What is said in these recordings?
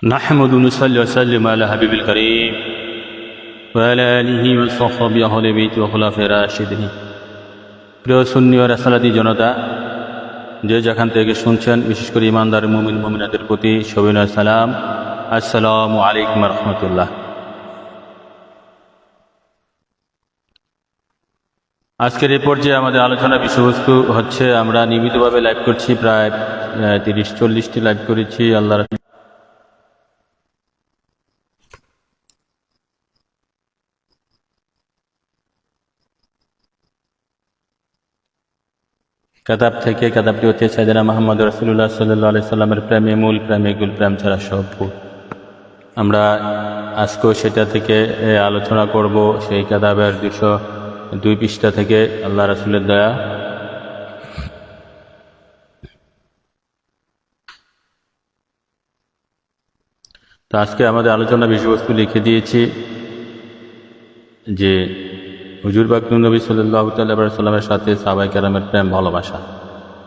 نحمد ونصلي وسلم على حبيب الكريم وعلى آله وصحبه أهل بيت وخلفاء الراشدين। প্রিয় সুন্নি ও রাসালাতি জনতা, যে যেখান থেকে শুনছেন, বিশেষ করে ইমানদার মুমিন মুমিনাদের প্রতি সবিনয় সালাম। আসসালামু আলাইকুম রহমতুল্লাহ। আজকের এই পর্যায়ে আমাদের আলোচনা বিষয়বস্তু হচ্ছে, আমরা নিয়মিতভাবে লাইভ করছি, প্রায় 30-40টি লাইভ করেছি। আল্লাহ কেতাব থেকে, কেতাবটি হচ্ছে সাইয়েদনা মুহাম্মদ রাসূলুল্লাহ সাল্লাল্লাহু আলাইহি সাল্লামের প্রেমে মূল, প্রেমে গুল, প্রেম ছাড়া সব ভুল। আমরা আজকেও সেটা থেকে আলোচনা করব, সেই কেতাবের 202 পৃষ্ঠা থেকে, আল্লাহ রাসূলের দয়া। তো আজকে আমাদের আলোচনা বিষয়বস্তু লিখে দিয়েছি যে হুজুর পাক নবী সাল্লাল্লাহু আলাইহি ওয়াসাল্লামের সাথে সাহাবায়ে কেরামের প্রেম ভালোবাসা।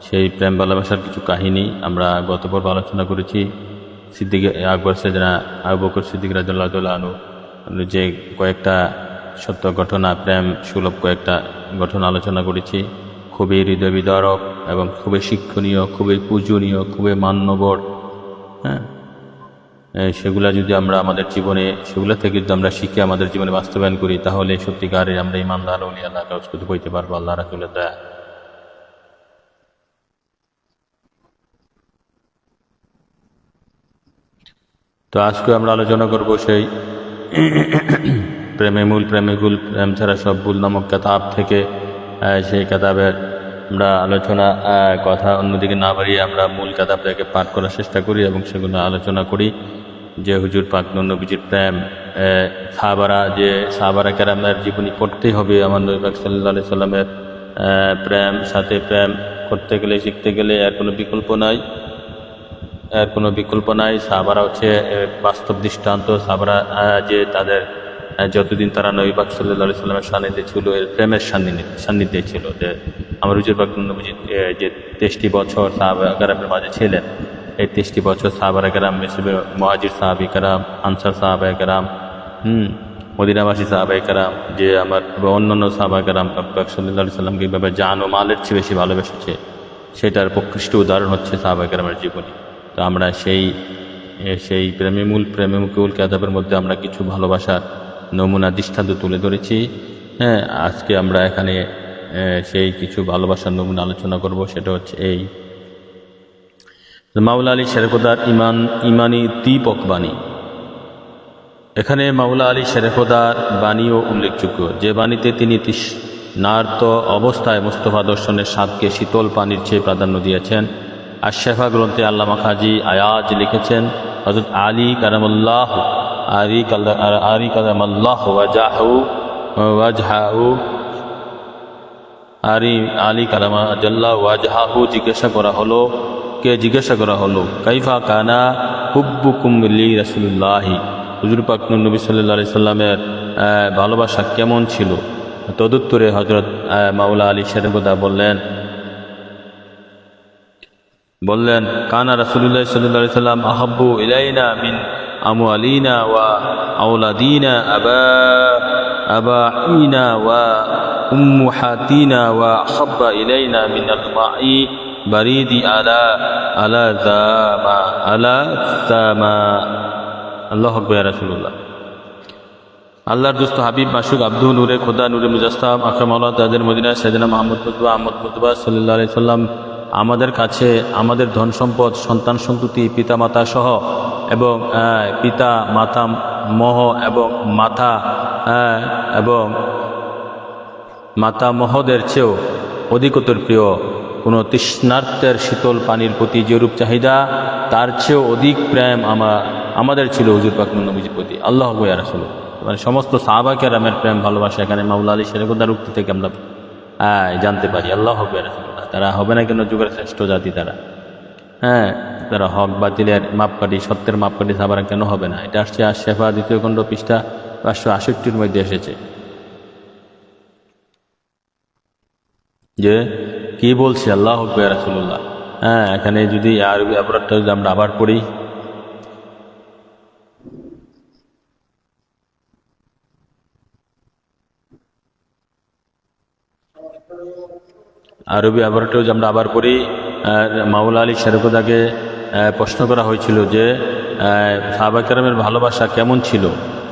সেই প্রেম ভালোবাসার কিছু কাহিনী আমরা গত পর্বে আলোচনা করেছি। সিদ্দিক আকবর সাইয়েদনা আবু বকর সিদ্দিক রাদিয়াল্লাহু তাআলা আনহু যে কয়েকটা সত্য ঘটনা, প্রেম সুলভ কয়েকটা ঘটনা আলোচনা করেছি। খুবই হৃদয় বিদারক এবং খুবই শিক্ষণীয়, খুবই পূজনীয়, খুবই মান্যবর। সেগুলা যদি আমরা আমাদের জীবনে, সেগুলো থেকে যদি আমরা শিখে আমাদের জীবনে বাস্তবায়ন করি, তাহলে সত্যিকারে আমরা ইমানদার ওলি আল্লাহ কাজ করতে হইতে পারবো আল্লাহ রাসূলের দয়া। তো আজকে আমরা আলোচনা করব সেই প্রেমে মূল, প্রেমে গুল, প্রেম ছাড়া সব ভুল নামক কেতাব থেকে। সেই কেতাবের আমরা আলোচনা কথা অন্যদিকে না বাড়িয়ে আমরা মূল কেতাব থেকে পাঠ করার চেষ্টা করি এবং সেগুলো আলোচনা করি। যে হুজুর পাক নবীজির প্রেম, সাহাবারা কেরামের জীবনী পড়তেই হবে। আমার নবী পাক সাল্লাল্লাহু আলাইহি সাল্লামের প্রেম সাথে প্রেম করতে গেলে, শিখতে গেলে এর কোনো বিকল্প নাই। সাহাবারা হচ্ছে বাস্তব দৃষ্টান্ত। সাহাবারা যে তাদের যতদিন তারা নবী পাক সাল্লাল্লাহু আলাইহি সাল্লামের সান্নিধ্যে ছিল, প্রেমের সান্নিধ্যে ছিল। যে আমার হুজুর পাক নবীজি যে 23টি বছর সাহাবা কেরামের মাঝে ছিলেন, এই 23টি বছর সাহাবায়ে কেরাম হিসেবে মুহাজির সাহাবী কেরাম, আনসার সাহাবায়ে কেরাম, মদিনাবাসী সাহাবায়ে কেরাম, যে আমার অন্যান্য সাহাবায়ে কেরাম পাক সাল্লাল্লাহু আলাইহি সাল্লামকে এইভাবে জান ও মালের চেয়ে বেশি ভালোবেসেছে, সেটার প্রকৃষ্ট উদাহরণ হচ্ছে সাহাবায়ে কেরামের জীবনী। তো আমরা সেই প্রেমে মূল, প্রেমে মুকুল কেতাবের মধ্যে আমরা কিছু ভালোবাসার নমুনা দৃষ্টান্ত তুলে ধরেছি। আজকে আমরা এখানে সেই কিছু ভালোবাসার নমুনা আলোচনা করব। সেটা হচ্ছে এই মাওলা আলী শেরখোদার ইমানি দীপক বাণী। এখানে মাওলা আলী শেরখোদার বাণীও উল্লেখযোগ্য, যে বাণীতে তিনি তৃষ্ণার্ত অবস্থায় মুস্তাফা দর্শনের স্বাদকে শীতল পানির চেয়ে প্রাধান্য দিয়েছেন। আর শেফা গ্রন্থে আল্লামা কাজী আয়াজ লিখেছেন, হযরত আলী কারামাল্লাহু আলী কারামাল্লাহু ওয়াজহাহু জিজ্ঞাসা করা হলো কাইফা কানা হুব্বুকুম লি রাসূলুল্লাহি, হুজুর পাক নবী সাল্লাল্লাহু আলাইহি সাল্লামের ভালোবাসা কেমন ছিল? তদুত্তরে হযরত মাওলা আলী শেরখোদা বললেন কানা রাসূলুল্লাহ সাল্লাল্লাহু আলাইহি সাল্লাম আহাব্বু ইলাইনা মিন আমওয়ালিনা ওয়া আওলাদিনা আবাইনা ওয়া উম্মুহাতিনা ওয়া আহাব্বা ইলাইনা মিনাল মাই বারিদি আলা জামা। আল্লাহু আকবার। ইয়া রাসূলুল্লাহ, আল্লাহর দোস্ত হাবিব মাসুক আব্দুল নূরে খোদা নূরে মুজাসসাম আকরামাল্লাহ তাদের মদিনা সাইয়েদনা মুহাম্মদ মুস্তাফা সাল্লাল্লাহু আলাইহি সাল্লাম আমাদের কাছে আমাদের ধন সম্পদ, সন্তান সন্ততি, পিতা মাতা সহ এবং পিতা মাতা মহ এবং মাতা মহদের চেয়েও অধিকতর প্রিয়। কোনো তৃষ্ণার্তের শীতল পানির প্রতি যেরূপ চাহিদা, তার চেয়েও অধিক প্রেম আমাদের ছিল হুজুর পাক নবীজির প্রতি। আল্লাহু আকবার। ইয়া রাসূলুল্লাহ, মানে সমস্ত সাহাবা কেরামের প্রেম ভালোবাসা এখানে মাওলা আলী শেরখোদার উক্তি থেকে আমরা জানতে পারি। আল্লাহু আকবার। তারা হবে না কেন যুগের শ্রেষ্ঠ জাতি? তারা হক বাতিলের মাপকাঠি, সত্যের মাপকাঠি সাহাবারা কেন হবে না? এটা আসছে আশ-শেফা 2য় খণ্ড পৃষ্ঠা 568 মধ্যে এসেছে। যে কি বলছি? আল্লাহু আকবার। ইয়া রাসূলুল্লাহ, এখানে যদি আরবি অপরাধটা যদি আমরা আবার পড়ি, আরবি আবারটাও আমরা আবার পড়ি। মাওলা আলী শেরকুদাকে প্রশ্ন করা হয়েছিল যে সাহাবায়ে কেরামের ভালোবাসা কেমন ছিল,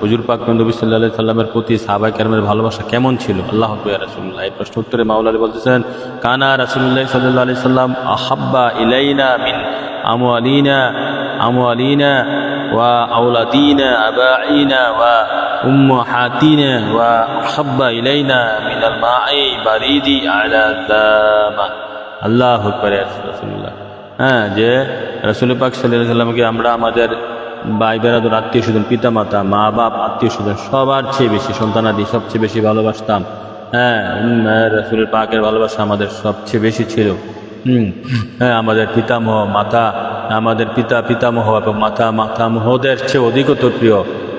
হুজুর পাক নবী সাল্লাল্লাহু আলাইহি সাল্লামের প্রতি সাহাবায়ে কেরামের ভালোবাসা কেমন ছিল। আল্লাহু আকবার ইয়া রাসূলুল্লাহ। এই প্রশ্ন উত্তরে মাওলা আলী বলতেছেন, কানা রাসূলুল্লাহ সাল্লাল্লাহু আলাইহি সাল্লাম আহাব্বা ইলাইনা মিন আমওয়ালিনা ওয়া আওলাদিনা আবাইনা ওয়া উম্মাহাতিনা ওয়া আহাব্বা ইলাইনা মিনাল মাই বারিদি আলা দামা। আল্লাহু আকবার ইয়া রাসূলুল্লাহ। যে রাসূল পাক সাল্লাল্লাহু আলাইহি সাল্লামকে আমরা আমাদের ভাই বেরাদর, আত্মীয় স্বজন, পিতা মাতা, মা বাপ, আত্মীয় স্বজন সবার চেয়ে বেশি, সন্তানাদি সবচেয়ে বেশি ভালোবাসতাম। রাসূল পাকের ভালোবাসা আমাদের সবচেয়ে বেশি ছিল। আমাদের পিতামহ মাতা, আমাদের পিতামহ এবং মাতামহদের চেয়ে অধিকতর প্রিয়।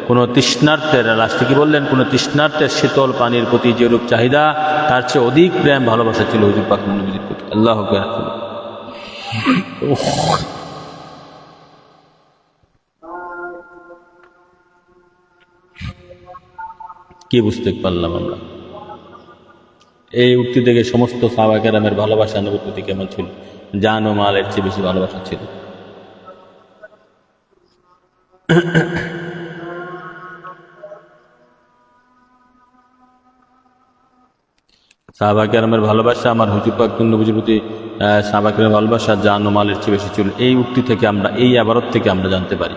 কোনো তৃষ্ণার্তের, লাস্টে কি বললেন, কোনো তৃষ্ণার্তের শীতল পানির প্রতি যেরূপ চাহিদা, তার চেয়ে অধিক প্রেম ভালোবাসা ছিল হুজুর পাক নবীর প্রতি। আল্লাহু আকবার। কি বুঝতে পারলাম আমরা এই উক্তি থেকে? সমস্ত সাহাবায়ে কেরামের ভালোবাসা নবীর প্রতি কেমন ছিল? জান ও মালের চেয়ে বেশি ভালোবাসা ছিল। সাহাবায়ে কেরামের ভালোবাসা আমার হুজুর পাক নবীর প্রতি সাহাবায়ে কেরামের ভালোবাসা জান ও মালের চেয়ে বেশি ছিল। এই উক্তি থেকে আমরা, এই আবারত থেকে আমরা জানতে পারি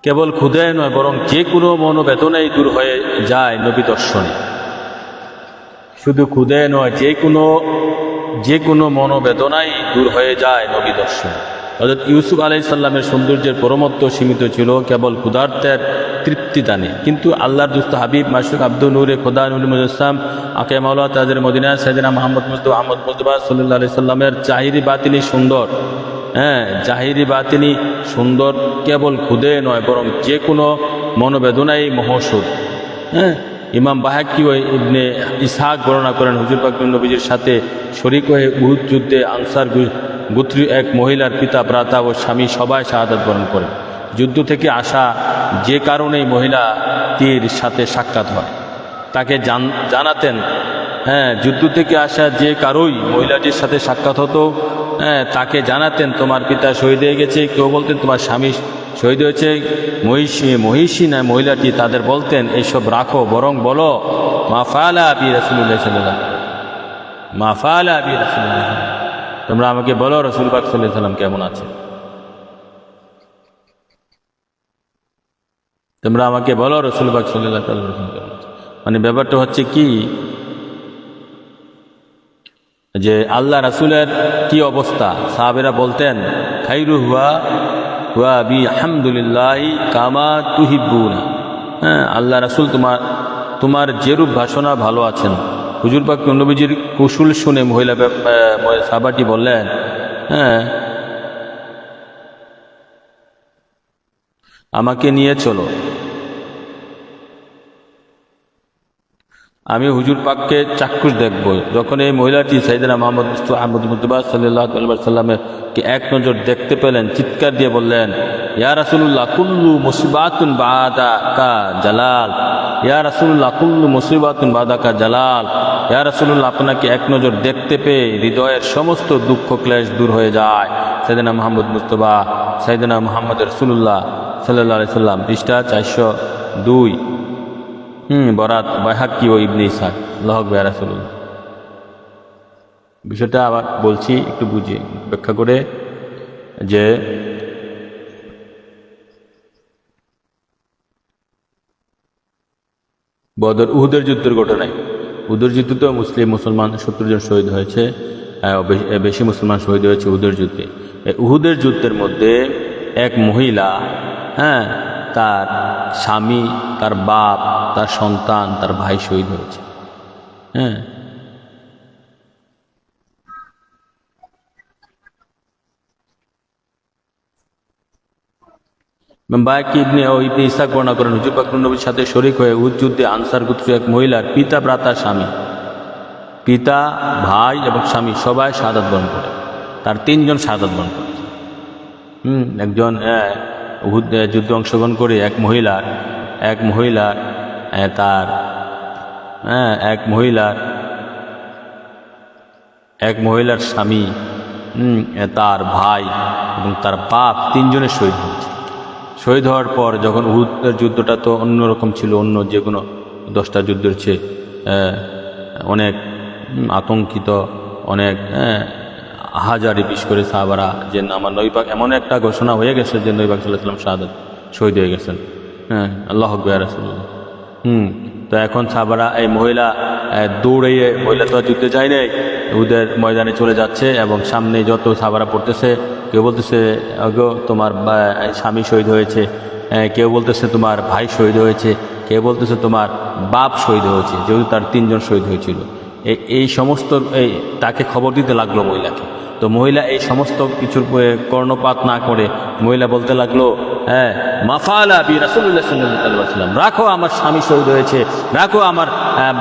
কেবল ক্ষুধায় নয়, বরং যে কোনো মনোবেদনাই দূর হয়ে যায় নবী দর্শনে। শুধু ক্ষুধায় নয়, যে কোনো মনোবেদনাই দূর হয়ে যায় নবী দর্শনে। হযরত ইউসুফ আলাইহিস সালামের সৌন্দর্যের পরমত্ব সীমিত ছিল কেবল ক্ষুধার্তের তৃপ্তি দানে, কিন্তু আল্লাহর দুস্ত হাবিব মাশরুক আব্দুল নূরে খোদা নুল মুজাসসাম আকে মাওলা তাজের মদিনা সাইয়েদনা মুহাম্মদ মুস্তাফা সাল্লাল্লাহু আলাইহি সাল্লামের জাহিরি বাতিনি সুন্দর। জাহিরি বাতিনি সুন্দর, কেবল খুদে নয়, বরং যে কোনো মনোবেদনাই মহৌষধ। ইমাম বাহাকি ও ইবনে ইসহাক বর্ণনা করেন, হুজুর পাক নবীজির সাথে শরীক হয়ে উহুদ যুদ্ধে আনসার গোত্রীয় এক মহিলার পিতা, ভ্রাতা ও স্বামী সবাই শাহাদাত বরণ করেন। যুদ্ধ থেকে আসা যে কারণেই মহিলাটির সাথে সাক্ষাৎ হয় তাকে জানাতেন। যুদ্ধ থেকে আসা যে কারোই মহিলাটির সাথে সাক্ষাৎ হতো তাকে জানাতেন তোমার পিতা শহীদ হয়ে গেছে। কেউ বলতেন তোমার স্বামী শহীদ হয়েছে। মহিষী না মহিলাটি তাদের বলতেন এইসব রাখো, বরং বলো মা ফাআলা আবি রাসূলুল্লাহ সাল্লাল্লাহু আলাইহি ওয়াসাল্লাম, মা ফাআলা আবি রাসূলুল্লাহ, তোমরা আমাকে বলো রাসূল পাক সাল্লাল্লাহু আলাইহি ওয়াসাল্লাম কেমন আছে, তোমরা আমাকে বলো রাসূল পাক সাল্লাল্লাহু আলাইহি ওয়াসাল্লাম কেমন আছে। মানে ব্যাপারটা হচ্ছে কি, যে আল্লাহ রাসূলের কি অবস্থা। সাহাবেরা বলতেন খাইরু হুয়া বি আলহামদুলিল্লাহি কামা তুহিব্বুনা। আল্লাহ রাসূল তোমার যেরূপ ভাষণা ভালো আছেন। হুজুর পাক নবীজির কুশল শুনে সাহাবাটি বললেন, আমাকে নিয়ে চলো, আমি হুজুর পাককে চাক্ষুষ দেখব। যখন এই মহিলাটি সাইয়েদনা মুহাম্মদ মুস্তাফা সাল্লাল্লাহু আলাইহি সাল্লামের কে এক নজর দেখতে পেলেন, চিৎকার দিয়ে বললেন, ইয়া রাসূলুল্লাহ কুল্লু মুসিবাতুন বাদাকা জালাল, ইয়া রাসূলুল্লাহ কুল্লু মুসিবাতুন বাদাকা জালাল। ইয়া রাসূলুল্লাহ, আপনাকে এক নজর দেখতে পেয়ে হৃদয়ের সমস্ত দুঃখ ক্লেশ দূর হয়ে যায়। সাইয়েদনা মুহাম্মদ মুস্তাফা সাইয়েদনা মুহাম্মদ রাসূলুল্লাহ সাল্লাল্লাহু আলাইহি সাল্লাম, পৃষ্ঠা 402, বরাত বাইহাকি ও ইবনে ইসহাক। আল্লাহু আকবার রাসূলুল্লাহ। বিষয়টা আবার বলছি একটু বুঝে ব্যাখ্যা করে, যে উহুদের যুদ্ধের ঘটনায়, উহুদের যুদ্ধে তো মুসলমান 70 জন শহীদ হয়েছে, বেশি মুসলমান শহীদ হয়েছে উহুদের যুদ্ধে। উহুদের যুদ্ধের মধ্যে এক মহিলা, তার স্বামী, তার বাপ, তার সন্তান, তার ভাই শহীদ হয়েছে। বায়াকি ইবনে ইসহাক বর্ণনা করেন, হুজুর পাক নবীর সাথে শরীক হয়ে উহুদ যুদ্ধে আনসার গোত্রীয় এক মহিলার পিতা, ভ্রাতা, স্বামী, পিতা, ভাই এবং স্বামী সবাই শাহাদাত বরণ করে। তার 3 জন শাহাদাত বরণ করেছে। একজন উহুদ যুদ্ধে অংশগ্রহণ করে এক মহিলার এক মহিলার স্বামী, তার ভাই এবং তার বাপ, তিনজনের শহীদ হয়েছে। শহীদ হওয়ার পর যখন উহুদের যুদ্ধটা তো অন্যরকম ছিল, অন্য যে কোনো 10টা যুদ্ধের চেয়ে অনেক আতঙ্কিত, অনেক হাজারি বিশ করে সাহাবারা, যে আমার নবী পাক এমন একটা ঘোষণা হয়ে গেছে যে নবী পাক সাল্লাল্লাহু আলাইহি ওয়াসাল্লাম শাহাদাত শহীদ হয়ে গেছেন। আল্লাহু আকবার ইয়া রাসূলুল্লাহ। তো এখন সাহাবারা, এই মহিলা দৌড়িয়ে, মহিলা তো যুদ্ধে যায় নাই, উহুদের ময়দানে চলে যাচ্ছে এবং সামনে যত সাহাবারা পড়তেছে, কেউ বলতেছে গো তোমার স্বামী শহীদ হয়েছে, কেউ বলতেছে তোমার ভাই শহীদ হয়েছে, কেউ বলতেছে তোমার বাপ শহীদ হয়েছে, যেহেতু তার 3জন শহীদ হয়েছিল। এই সমস্ত তাকে খবর দিতে লাগলো মহিলাকে। তো মহিলা এই সমস্ত কিছুর কর্ণপাত না করে মহিলা বলতে লাগলো, মাফালা বি রাসূলুল্লাহ সাল্লাল্লাহু আলাইহি ওয়াসাল্লাম, রাখো আমার স্বামী শহীদ হয়েছে, রাখো আমার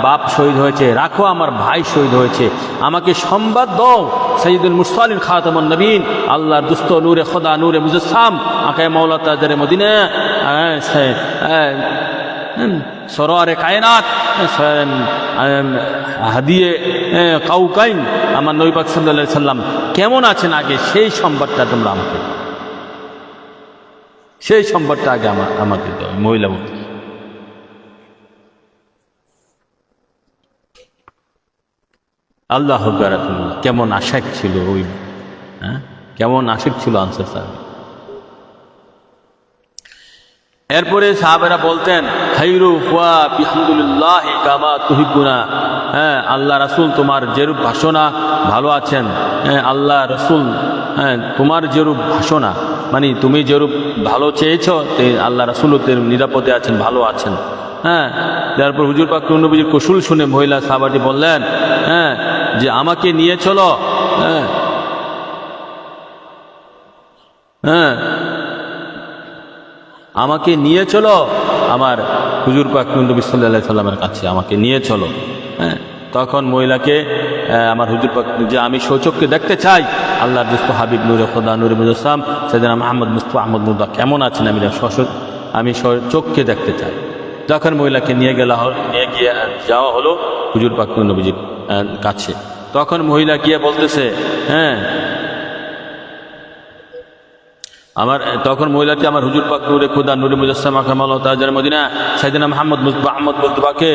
বাপ শহীদ হয়েছে, রাখো আমার ভাই শহীদ হয়েছে, আমাকে সংবাদ দাও সাইয়্যিদুল মুরসালিন খাতামুন নবীন, আল্লাহর দুস্ত নূরে খোদা নূরে মুজাসসাম আকায়ে মাওলা তাজরে মদিনা সরোয়ারে কায়নাত হাদিয়ে কাউকাইন আমার নবী পাক সাল্লাল্লাহু আলাইহি সাল্লাম কেমন আছেন আগে সেই সংবাদটা তোমরা আমাকে, সেই সংবাদটা আগে আমাকে দাও। মহিলা বলতে, আল্লাহু আকবার, কেমন আশিক ছিল ওই, কেমন আশিক ছিল আনসার সাহাবী। এরপরে সাহাবেরা বলতেন, খাইরু হুয়া বিহামদুলিল্লাহ কামা তুহিব্বুনা, আল্লাহ রাসূল তোমার যেরূপ ভাষণা ভালো আছেন, আল্লাহ রাসূল তোমার যেরূপ ভাষণা, মানে তুমি যেরূপ ভালো চেয়েছ, আল্লাহ রাসূল নিরাপদে আছেন, ভালো আছেন। তারপর হুজুর পাক নবীজির কৌশল শুনে মহিলা সাহাবাটি বললেন, যে আমাকে নিয়ে চলো, আমাকে নিয়ে চলো আমার হুজুর পাক নবী সাল্লাল্লাহু আলাইহি সাল্লামের কাছে, আমাকে নিয়ে চলো। তখন মহিলাকে আমার হুজুর পাক, যে আমি সচক্ষে দেখতে চাই আল্লাহর দুস্ত হাবিব নূরে খোদা নূরে মুজাসসাম সাইয়েদনা মুহাম্মদ মুস্তাফা আহমদ মুর্দা কেমন আছেন, আমি চোখকে দেখতে চাই। তখন মহিলাকে নিয়ে যাওয়া হলো হুজুর পাক নবীজির কাছে। তখন মহিলা গিয়ে বলতেছে, তখন মহিলাটি আমার হুজুর পাক নূরে খোদা নূরে মুজাসসাম আকামাল্লাহু তাআলা মদিনা সাইয়েদনা মুহাম্মদ মুস্তাফা আহমদ মুর্তবাকে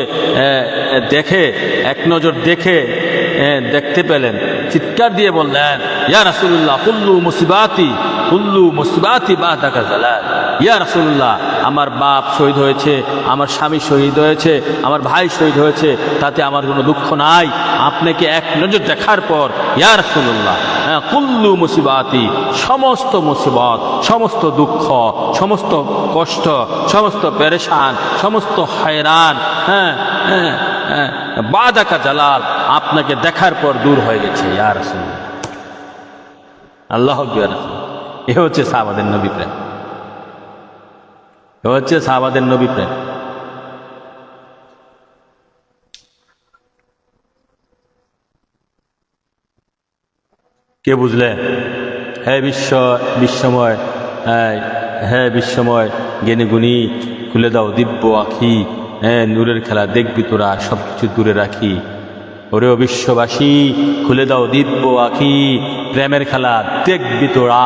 দেখে, এক নজর দেখতে পেলেন, চিৎকার দিয়ে বললেন, ইয়া রাসূলুল্লাহ কুল্লু মুসিবাতি বাদাকা জালাল, ইয়া রাসূলুল্লাহ আমার বাপ শহীদ হয়েছে, আমার স্বামী শহীদ হয়েছে, আমার ভাই শহীদ হয়েছে, তাতে আমার কোনো দুঃখ নাই, আপনাকে এক নজর দেখার পর ইয়া রাসূলুল্লাহ কুল্লু মুসিবাতি, সমস্ত মুসিবত, সমস্ত দুঃখ, সমস্ত কষ্ট, সমস্ত পেরেশান, সমস্ত হয়রান বাদাকা জালাল আপনাকে দেখার পর দূর হয়ে গেছে ইয়া রাসূলুল্লাহ। আল্লাহু আকবার। এ হচ্ছে সাহাবাদের নবী প্রেম, এ হচ্ছে সাহাবাদের নবী প্রেম। কে বুঝলে? হে বিশ্বময়, হে বিশ্বময় জ্ঞানী গুণী, খুলে দাও দিব্য আখি, নূরের খেলা দেখবি তোরা, সব কিছু দূরে রাখি। ওরে ও বিশ্ববাসী, খুলে দাও দিব্য আখি, প্রেমের খেলা দেখবি তোরা,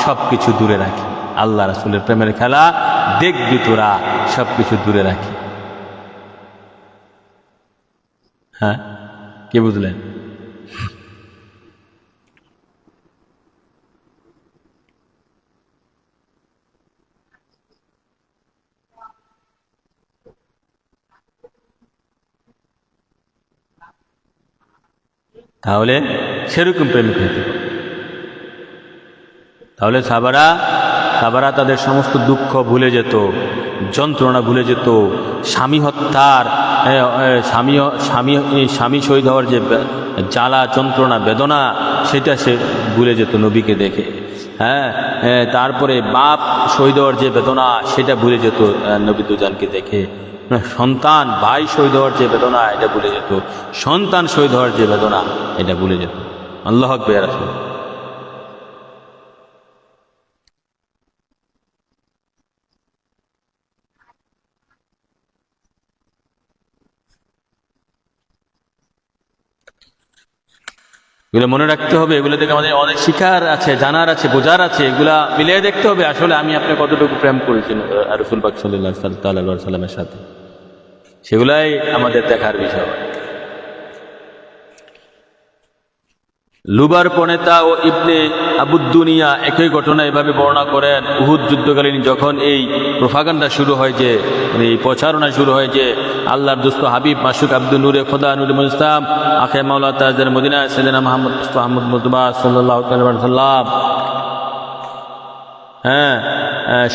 সব কিছু দূরে রাখি। আল্লাহ রাসূলের প্রেমের খেলা দেখবি তোরা, সব কিছু দূরে রাখি। কে বুঝলেন? তাহলে সেরকম প্রেমিক হইতে হবে। তাহলে সাহাবারা তাদের সমস্ত দুঃখ ভুলে যেত, যন্ত্রণা ভুলে যেত, স্বামী হত্যার, স্বামী শহীদ হওয়ার যে জ্বালা যন্ত্রণা বেদনা, সেটা সে ভুলে যেত নবীকে দেখে। তারপরে বাপ শহীদ হওয়ার যে বেদনা, সেটা ভুলে যেত নবী দুজানকে দেখে। সন্তান ভাই শহীদ হওয়ার যে বেদনা, এটা ভুলে যেত। সন্তান শহীদ হওয়ার যে বেদনা, এটা ভুলে যেত। আল্লাহু আকবার। এগুলো মনে রাখতে হবে, এগুলো থেকে আমাদের অনেক শিখার আছে, জানার আছে, বোঝার আছে, এগুলা মিলিয়ে দেখতে হবে আসলে আমি আপনি কতটুকু প্রেম করেছি রাসূল পাক সাল্লাল্লাহু আলাইহি সাল্লামের সাথে, সেগুলাই আমাদের দেখার বিষয়। লুবার প্রণেতা ও ইবনে আবুদ্দুনিয়া একই ঘটনা এভাবে বর্ণনা করেন। উহুদ যুদ্ধকালীন যখন এই প্রোপাগান্ডা শুরু হয়, যে এই প্রচারণা শুরু হয় যে আল্লাহর দোস্ত হাবিব মাসুক আব্দুল নূরে খোদা নুরুল ইসলাম আখে মাওলা তাজের মদিনা সাইয়েদনা মুহাম্মদ মুস্তাফা সাল্লাল্লাহু আলাইহি সাল্লাম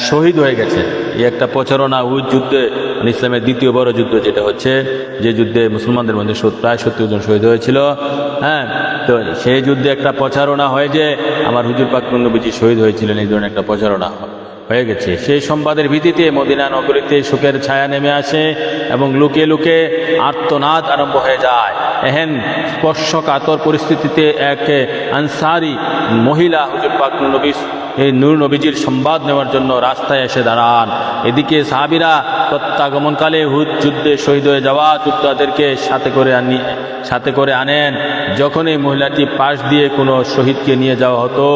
শহীদ হয়ে গেছে। এই একটা প্রচারণা উহুদ যুদ্ধে, ইসলামের দ্বিতীয় বড় যুদ্ধ যেটা হচ্ছে, যে যুদ্ধে মুসলমানদের মধ্যে প্রায় 70 জন শহীদ হয়েছিল। তো সেই যুদ্ধে একটা প্রচারণা হয় যে আমার হুজুর পাক নবীজি শহীদ হয়েছিলেন, এই ধরনের একটা প্রচারণা হয়ে গেছে। সেই সংবাদের ভিত্তিতে মদিনা নগরীতে শোকের ছায়া নেমে আসে এবং লুকে লুকে আর্তনাদ আরম্ভ হয়ে যায়। এহেন স্পর্শকাতর পরিস্থিতিতে এক আনসারি মহিলা হুজুর পাক এই নূর নবীজির সংবাদ নেওয়ার জন্য রাস্তায় এসে দাঁড়ান। এদিকে সাহাবীরা প্রত্যাগমনকালে উহুদ যুদ্ধে শহীদ হয়ে যাওয়া যোদ্ধাদেরকে সাথে করে আনেন। যখন এই মহিলাটি পাশ দিয়ে কোনো শহীদকে নিয়ে যাওয়া হতো,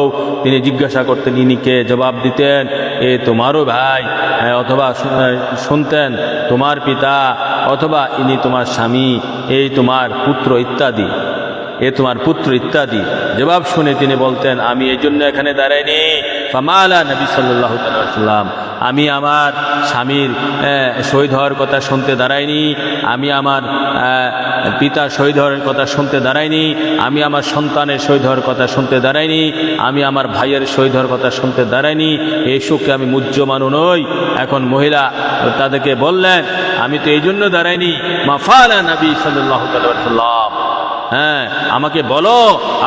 তিনি জিজ্ঞাসা করতেন, ইনিকে জবাব দিতেন এ তোমারও ভাই, অথবা শুনতেন তোমার পিতা, অথবা ইনি তোমার স্বামী, এই তোমার পুত্র ইত্যাদি, এ তোমার পুত্র ইত্যাদি। জবাব শুনে তিনি বলতেন, আমি এই জন্য এখানে দাঁড়াইনি ফামালা নবী সাল্লাল্লাহু আলাইহি ওয়াসাল্লাম, আমি আমার স্বামীর শহীদ হওয়ার কথা শুনতে দাঁড়াইনি, আমি আমার পিতা শহীদ হওয়ার কথা শুনতে দাঁড়াইনি, আমি আমার সন্তানের শহীদ হওয়ার কথা শুনতে দাঁড়াইনি, আমি আমার ভাইয়ের শহীদ হওয়ার কথা শুনতে দাঁড়াইনি, এই শোকে আমি মুহ্যমানও নই। এখন মহিলা তাদেরকে বললেন, আমি তো এই জন্য দাঁড়াইনি, মাফালা নবী সাল্লাল্লাহু আলাইহি ওয়াসাল্লাম, আমাকে বলো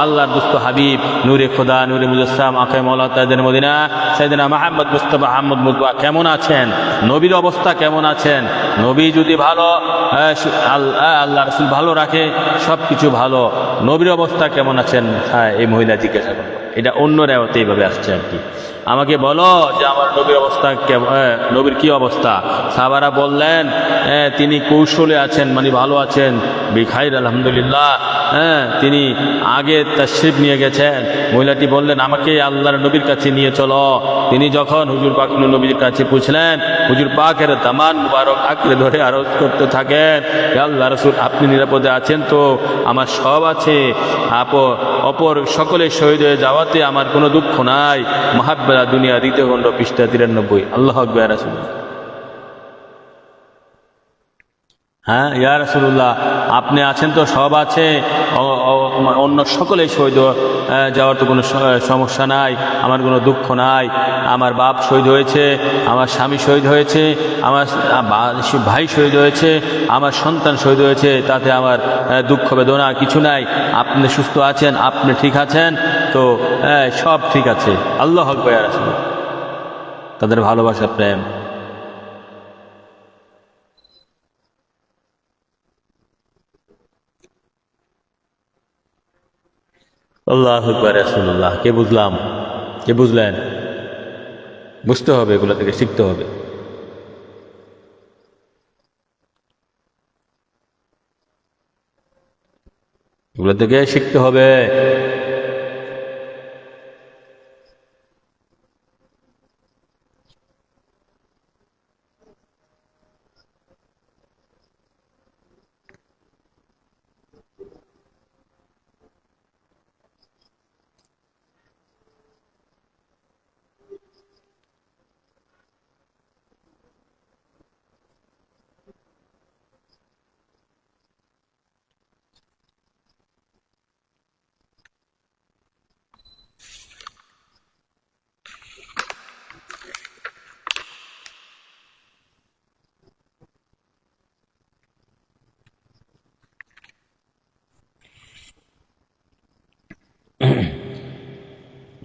আল্লাহর দুস্থ হাবিব নূরে খোদা নূরে মুজাসসাম আখে মাওলা তাজের মদিনা সাইয়েদনা মুহাম্মদ মুস্তাফা আহমদ মুতওয়া কেমন আছেন, নবীর অবস্থা কেমন আছেন। নবী যদি ভালো, আল্লাহ রাসূল ভালো রাখে, সব কিছু ভালো, নবীর অবস্থা কেমন আছেন এই মহিলা জিজ্ঞাসা করল। এটা অন্য রেওয়াতে এইভাবে আসছে আর কি, আমাকে বলো যে আমার নবীর অবস্থা নবীর কি অবস্থা। সাহাবারা বললেন তিনি কৌশলে আছেন, মানে ভালো আছেন, বিখাইর আলহামদুলিল্লাহ, তিনি আগে তাশরিফ নিয়ে গেছেন। মহিলাটি বললেন, আমাকে আল্লাহর নবীর কাছে নিয়ে চলো। তিনি যখন হুজুর পাক নবীর কাছে পৌঁছলেন, হুজুর পাকের দামান মুবারক আঁকড়ে ধরে আরজ করতে থাকেন, আল্লাহ রাসূল আপনি নিরাপদে আছেন তো? আমার সব আছে, অপর সকলে শহীদ হয়ে যাওয়াতে আমার কোনো দুঃখ নাই। মুহাব্বরা দুনিয়া দ্বিতীয় খণ্ড পৃষ্ঠা 93। আল্লাহু আকবার। রাসূলুল্লাহ, ইয়া রাসূলুল্লাহ আপনি আছেন তো? সব আছে, অন্য সকলে শহীদ যাওয়ার তো কোনো সমস্যা নাই, আমার কোনো দুঃখ নাই। আমার বাপ শহীদ হয়েছে, আমার স্বামী শহীদ হয়েছে, আমার ভাই শহীদ হয়েছে, আমার সন্তান শহীদ হয়েছে, তাতে আমার দুঃখ বেদনা কিছু নাই। আপনি সুস্থ আছেন, আপনি ঠিক আছেন তো? সব ঠিক আছে। আল্লাহু আকবার। ইয়া রাসূলুল্লাহ, তাদের ভালোবাসা, প্রেম। আল্লাহু আকবার। রাসূলুল্লাহ, কে বুঝলেন? বুঝতে হবে, এগুলো থেকে শিখতে হবে। এগুলো থেকে শিখতে হবে।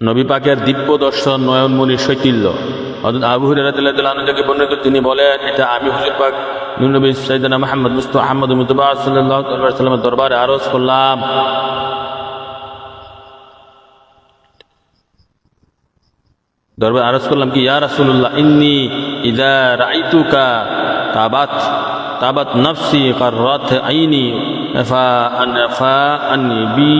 নবী পাকের দিব্য দর্শন, নয়নমণির শৈথিল্য। হযরত আবু হুরায়রা রাদিয়াল্লাহু আনহু থেকে বর্ণিত, তিনি বলেন, এটা আমি হুজুর পাক নবী সাইয়েদনা মুহাম্মদ মুস্তাফা আহমদ মুতওয়া সাল্লাল্লাহু আলাইহি ওয়াসাল্লামের দরবারে আরজ করলাম। কি, ইয়া রাসূলুল্লাহ, ইন্নী ইযা রাআইতুকা তাবাত নাফসি কাররাত আইনি ফা আননি বি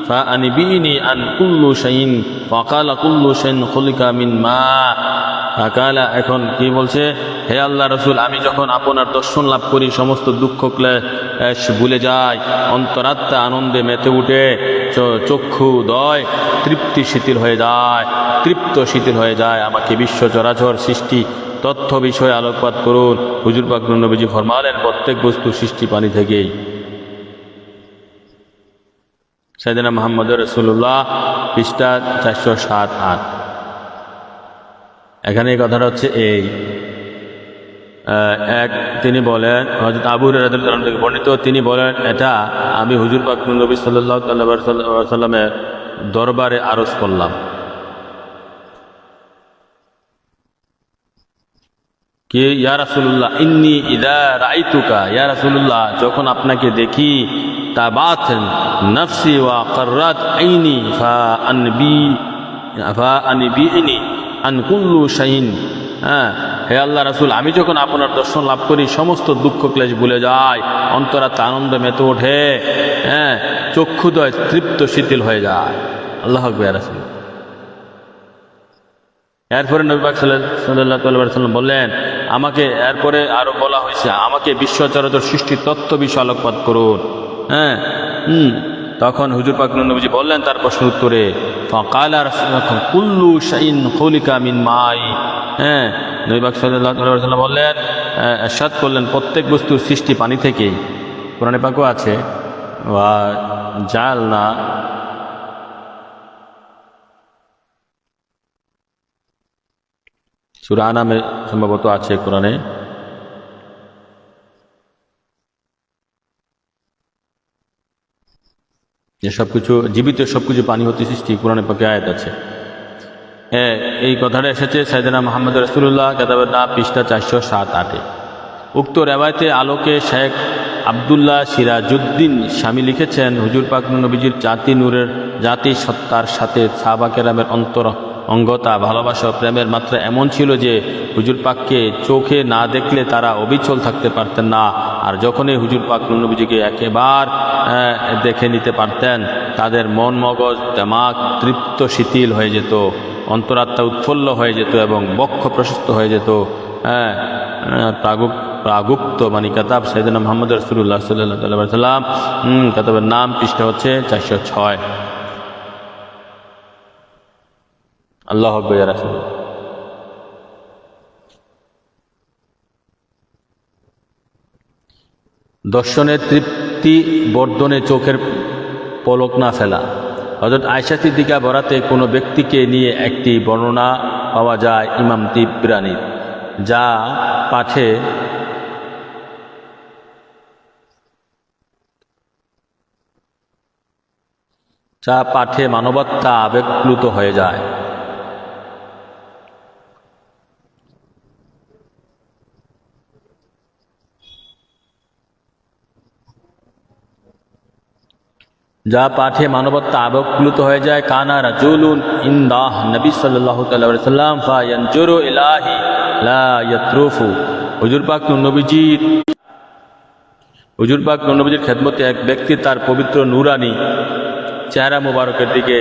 فأنبئني عن كل شيء فقال كل شيء خلق من ماء فقال এখন কি বলছে, হে আল্লাহ রাসূল, আমি যখন আপনার দর্শন লাভ করি সমস্ত দুঃখ ক্লেশ ভুলে যায়, অন্তরাত্মা আনন্দে মেতে উঠে, চক্ষুদয় তৃপ্তি শিথিল হয়ে যায়, তৃপ্ত শিথিল হয়ে যায়। আমাকে বিশ্ব চরাচর সৃষ্টি তথ্য বিষয়ে আলোকপাত করুন। হুজুর পাক নবীজি ফরমালেন, প্রত্যেক বস্তু সৃষ্টি পানি থেকেই। সাইয়েদনা মুহাম্মদ রাসূলুল্লাহ, পৃষ্ঠা 407-8। এখানে এই কথাটা হচ্ছে এই এক, তিনি বলেন, হযরত আবু হুরায়রা রাদিয়াল্লাহু আনহু থেকে বর্ণিত, তিনি বলেন, এটা আমি হুজুর পাক নবী সাল্লাল্লাহু আলাইহি সাল্লামের দরবারে আরজ করলাম কি, ইয়া রাসূলুল্লাহ ইন্নী ইযা রাআইতুকা, ইয়া রাসূলুল্লাহ, যখন আপনাকে দেখি, তাবাত নফসি ওয়া কাররাত আইনি ফাআনবিইনি আন কুল্লু শাইইন। হে আল্লাহ রাসূল, আমি যখন আপনার দর্শন লাভ করি সমস্ত দুঃখ ক্লেশ ভুলে যায়, অন্তরাত্মা আনন্দ মেতে ওঠে, চক্ষুদয় তৃপ্ত শিথিল হয়ে যায়। আল্লাহু আকবার। ইয়া রাসূল। এরপরে নবী পাক সাল্লাল্লাহু আলাইহি ওয়াসাল্লাম বললেন, আমাকে, এরপরে আরো বলা হয়েছে, আমাকে বিশ্ব চরাচর সৃষ্টির তত্ত্ব বিষয়ে আলোকপাত করুন। তখন হুজুর পাক নবীজি বললেন তার প্রশ্ন উত্তরে, ফাকালা রাসূলুল্লাহ কুল্লু শাইইন খুলিকা মিন মাই। নবী পাক সাল্লাল্লাহু আলাইহি ওয়াসাল্লাম বললেন, ইরশাদ করলেন, প্রত্যেক বস্তুর সৃষ্টি পানি থেকেই। কোরআনে পাকও আছে, ওয়া জাআলনা, সূরা আনামে সম্ভবত আছে কোরআনে, যে সবকিছু জীবিত সবকিছু পানি হতে সৃষ্টি, কোরআনে পাকে আয়াত আছে। এই কথাটা এসেছে সাইয়েদনা মুহাম্মদ রাসূলুল্লাহ কিতাবের নাম, পৃষ্ঠা 407-8। উক্ত রেওয়ায়েতে আলোকে শেখ আব্দুল্লাহ সিরাজউদ্দিন স্বামী লিখেছেন, হুজুর পাক নবীজির জাতি নূরের জাতি সত্তার সাথে সাহাবা কেরামের অঙ্গতা, ভালোবাসা ও প্রেমের মাত্রা এমন ছিল যে হুজুর পাককে চোখে না দেখলে তারা অবিচল থাকতে পারতেন না। আর যখনই হুজুর পাক নবীজিকে একেবার দেখে নিতে পারতেন, তাদের মন মগজ দিমাগ তৃপ্ত শিথিল হয়ে যেত, অন্তরাত্মা উৎফুল্ল হয়ে যেত এবং বক্ষ প্রশস্ত হয়ে যেত। প্রাগুপ্ত মানে কাতাব সাইয়েদনা মুহাম্মদ রাসূলুল্লাহ সাল্লাল্লাহু আলাইহি ওয়াসাল্লাম, কাতাবের নাম, পৃষ্ঠা হচ্ছে 406। আল্লাহু আকবার। ইয়া রাসূল। দর্শনের তৃপ্তি বর্ধনে চোখের পলক না ফেলা। হযরত আয়েশা সিদ্দিকা বরাতে কোনো ব্যক্তিকে নিয়ে একটি বর্ণনা পাওয়া যায় ইমাম তিবরানীর, যা পাঠে মানবতা আবেগপ্লুত হয়ে যায়। কানা রাজুলুন ইনদাহ নবী সাল্লাল্লাহু আলাইহি ওয়াসাল্লাম ফায়ানজুরু ইলাহি লা ইয়াতরুফু। হুজুর পাক নবীজির খেদমতে এক ব্যক্তি তার পবিত্র নূরানি চেহারা মুবারকের দিকে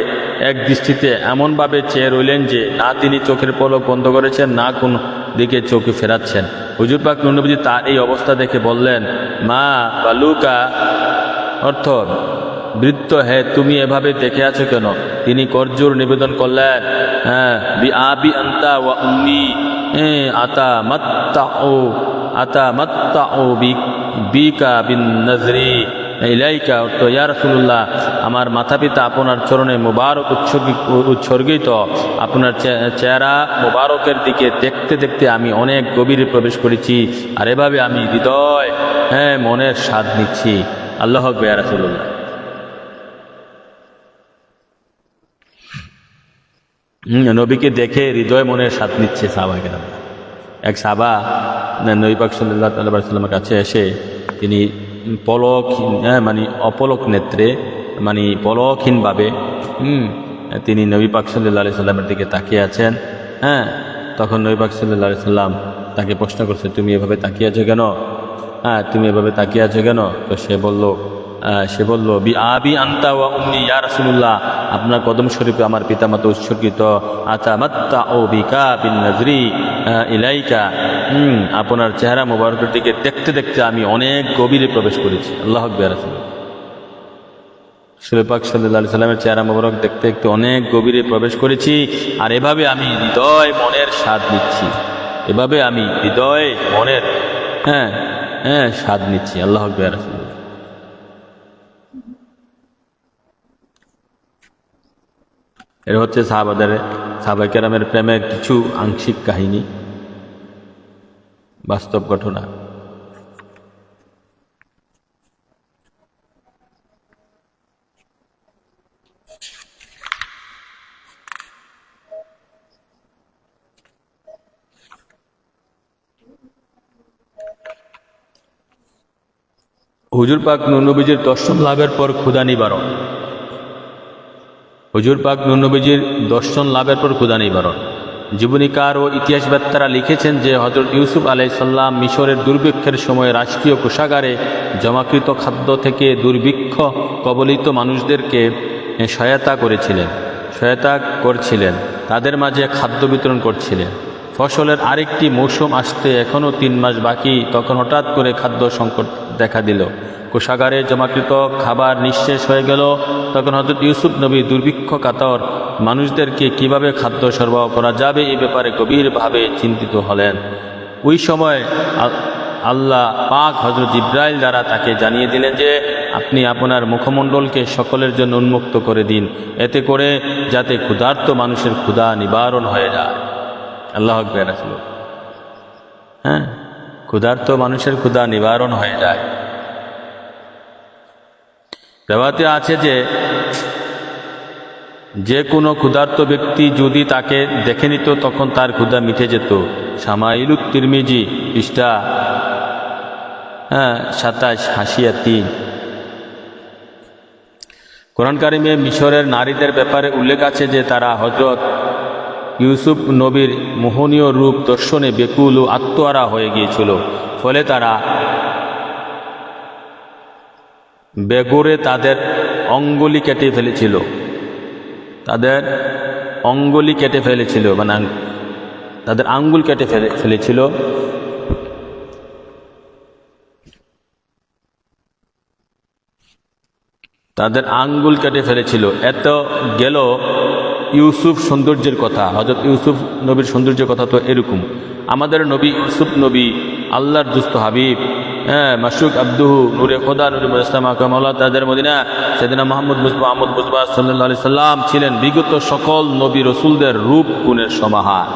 এক দৃষ্টিতে এমনভাবে চেয়ে রইলেন যে না তিনি চোখের পলক বন্ধ করেছেন, না কোন দিকে চোখে ফেরাচ্ছেন। হুজুর পাক নবীজি তার এই অবস্থা দেখে বললেন, মা বালুকা, অর্থ বৃত্ত, হে তুমি এভাবে দেখে আছো কেন? তিনি করজোর নিবেদন করলেন, বি আবি আনতা ওয়া উম্মি আতামাত্তাউ বিকা বিন নজরি ইলাইকা। অর্থ, ইয়া রাসূলুল্লাহ, আমার মাতা পিতা আপনার চরণে মুবারক উৎসর্গিত, আপনার চেহারা মুবারকের দিকে দেখতে দেখতে আমি অনেক গভীরে প্রবেশ করেছি, আর এভাবে আমি হৃদয় মনের স্বাদ নিচ্ছি। আল্লাহু আকবার। ইয়া রাসূলুল্লাহ। নবীকে দেখে হৃদয় মনের স্বাদ নিচ্ছে সাহাবায়ে কেরাম। এক সাহাবা নবী পাক সাল্লাল্লাহু আলাইহি ওয়াসাল্লামের কাছে এসে তিনি অপলক নেত্রে পলকহীনভাবে তিনি নবী পাক সাল্লাল্লাহু আলাইহি সাল্লামের দিকে তাকিয়ে আছেন। তখন নবী পাক সাল্লাল্লাহু আলাইহি সাল্লাম তাকে প্রশ্ন করছে, তুমি এভাবে তাকিয়ে আছো কেন? তুমি এভাবে তাকিয়ে আছো কেন? তো সে বলল, সে বলল, বি আবি আনতা ওয়া উম্মি ইয়া রাসূলুল্লাহ, আপনার কদম শরীফে আমার পিতামাতা উৎসর্গিত। আতামাত্তা ও বিকা বিন নজরি ইলাইকা, আপনার চেহারা মুবারকের দিকে দেখতে দেখতে আমি অনেক গভীরে প্রবেশ করেছি। আল্লাহু আকবার। রাসূল পাক সাল্লাল্লাহু আলাইহি সাল্লামের চেহারা মুবারক দেখতে দেখতে অনেক গভীরে প্রবেশ করেছি, আর এভাবে আমি হৃদয় মনের স্বাদ নিচ্ছি, এভাবে আমি হৃদয় মনের স্বাদ নিচ্ছি। আল্লাহু আকবার। এর হচ্ছে সাহাবায়ে কেরামের প্রেমের কিছু আংশিক কাহিনী, বাস্তব ঘটনা। হুজুর পাক নূর নবীজির দর্শন লাভের পর ক্ষুধা নিবারণ। হুজুর পাক নূর নবীজির দর্শন লাভের পর ক্ষুধা নিবারণ। জীবনীকার ও ইতিহাসবেত্তারা লিখেছেন যে হযরত ইউসুফ আলাইহিস সালাম মিশরের দুর্ভিক্ষের সময় রাষ্ট্রীয় কোষাগারে জমাকৃত খাদ্য থেকে দুর্ভিক্ষ কবলিত মানুষদেরকে সহায়তা করছিলেন, তাদের মাঝে খাদ্য বিতরণ করছিলেন। ফসলের আরেকটি মৌসুম আসতে এখনও 3 মাস বাকি, তখন হঠাৎ করে খাদ্য সংকট দেখা দিল। কোষাগারে জমাকৃত খাবার নিঃশেষ হয়ে গেল। তখন হযরত ইউসুফ নবী দুর্ভিক্ষ কাতর মানুষদেরকে কিভাবে খাদ্য সরবরাহ করা যাবে এ ব্যাপারে গভীরভাবে চিন্তিত হলেন। ওই সময় আল্লাহ পাক হযরত জিবরাইল দ্বারা তাকে জানিয়ে দিলেন যে আপনি আপনার মুখমণ্ডলকে সকলের জন্য উন্মুক্ত করে দিন, এতে করে যাতে ক্ষুধার্ত মানুষের ক্ষুধা নিবারণ হয়ে যায়। আল্লাহু আকবার। ক্ষুধার্ত মানুষের ক্ষুধা নিবারণ হয়ে যায়। রেওয়াতে আছে যে কোনো ক্ষুধার্ত ব্যক্তি যদি তাকে দেখে নিত তখন তার ক্ষুধা মিটে যেত। শামাইলুত তিরমিজি পৃষ্ঠা 27 হাসিয়া 3। কোরআন কারিমে মিশরের নারীদের ব্যাপারে উল্লেখ আছে যে তারা হযরত ইউসুফ নবীর মোহনীয় রূপ দর্শনে বেকুল ও আত্মহারা হয়ে গিয়েছিল, ফলে তারা বেগরে তাদের অঙ্গুলি কেটে ফেলেছিল, মানে তাদের আঙ্গুল কেটে ফেলেছিল। এত গেল ইউসুফ সৌন্দর্যের কথা। হযরত ইউসুফ নবীর সৌন্দর্যের কথা তো এরকম। আমাদের নবী ইউসুফ নবী আল্লাহর দুস্থ হাবিব, মাশরুক আব্দুহু নূরে খোদা নূরে মুজতামা কামাল্লাহ তাদের মদিনা সাইয়েদনা মুহাম্মদ মুস্তাফা সাল্লাল্লাহু আলাইহি সাল্লাম ছিলেন বিগত সকল নবী রাসূলদের রূপ গুণের সমাহার।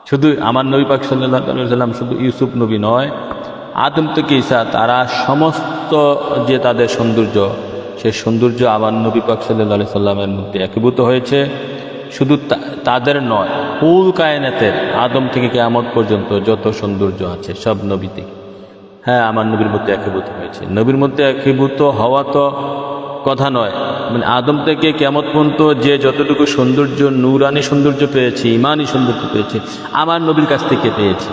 শুধু আমার নবী পাক সাল্লাল্লাহু আলাইহি সাল্লাম শুধু ইউসুফ নবী নয়, আদম থেকে ঈসা তারা সমস্ত যে তাদের সৌন্দর্য, সেই সৌন্দর্য আমার নবী পাক সাল্লাল্লাহু আলাইহি সাল্লামের মধ্যে একীভূত হয়েছে। শুধু তাদের নয়, কুল কায়নাতের আদম থেকে কিয়ামত পর্যন্ত যত সৌন্দর্য আছে সব নবী থেকে আমার নবীর মধ্যে একীভূত হয়েছে। নবীর মধ্যে একীভূত হওয়া তো কথা নয়, মানে আদম থেকে কিয়ামত পর্যন্ত যে যতটুকু সৌন্দর্য, নূরানি সৌন্দর্য পেয়েছে, ইমানি সৌন্দর্য পেয়েছে, আমার নবীর কাছ থেকে পেয়েছে।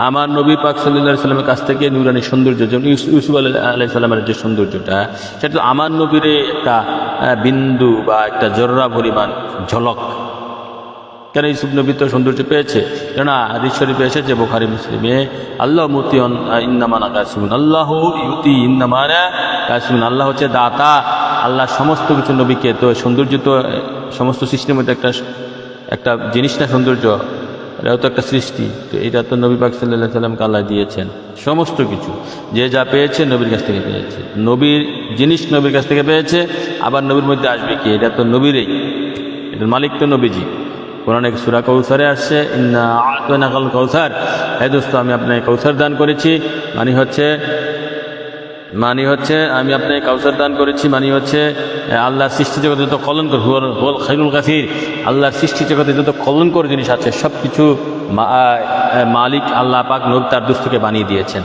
আমার নবী পাক সাল্লাল্লাহু আলাইহি সাল্লামের কাছ থেকে নূরানি সৌন্দর্য, যেমন ইউসুফ আলাইহিস সালামের যে সৌন্দর্যটা, সেটা আমার নবীর একটা বিন্দু বা একটা জররা পরিমাণ ঝলক। কেন ইউসুফ নবী তো সৌন্দর্য পেয়েছে, কেননা হাদিস শরীফে এসেছে বুখারী মুসলিমে, আল্লাহ মুতিউন ইন্নামা আনা কাসিমুন, আল্লাহ ইউতি ইন্নামা আনা কাসিমুন, আল্লাহ হচ্ছে দাতা, আল্লাহ সমস্ত কিছু নবীকে। তো সৌন্দর্য তো সমস্ত সৃষ্টির মধ্যে একটা জিনিস না, সৌন্দর্য এটাও তো একটা সৃষ্টি। তো এটা তো নবী পাক সাল্লাল্লাহু আলাইহি সাল্লামকে আল্লাহ দিয়েছেন সমস্ত কিছু, যে যা পেয়েছে নবীর কাছ থেকে পেয়েছে, নবীর জিনিস নবীর কাছ থেকে পেয়েছে। আবার নবীর মধ্যে আসবে কি, এটা তো নবীরই, এটার মালিক তো নবীজি। কোরআনে সূরা কাউসারে আসছে, ইন্না আ'তাইনাকাল কাউসার, হে দোস্ত আমি আপনাকে কাউসার দান করেছি, মানে হচ্ছে আমি আপনাকে কাউসার দান করেছি, মানে হচ্ছে আল্লাহর সৃষ্টি জগতে যত কলঙ্কর, হুয়াল খায়রুল গাফির, আল্লাহর সৃষ্টি জগতে যত কলঙ্কর জিনিস আছে সব কিছু মালিক আল্লাহ পাক নবী তার দোস্তকে বানিয়ে দিয়েছেন।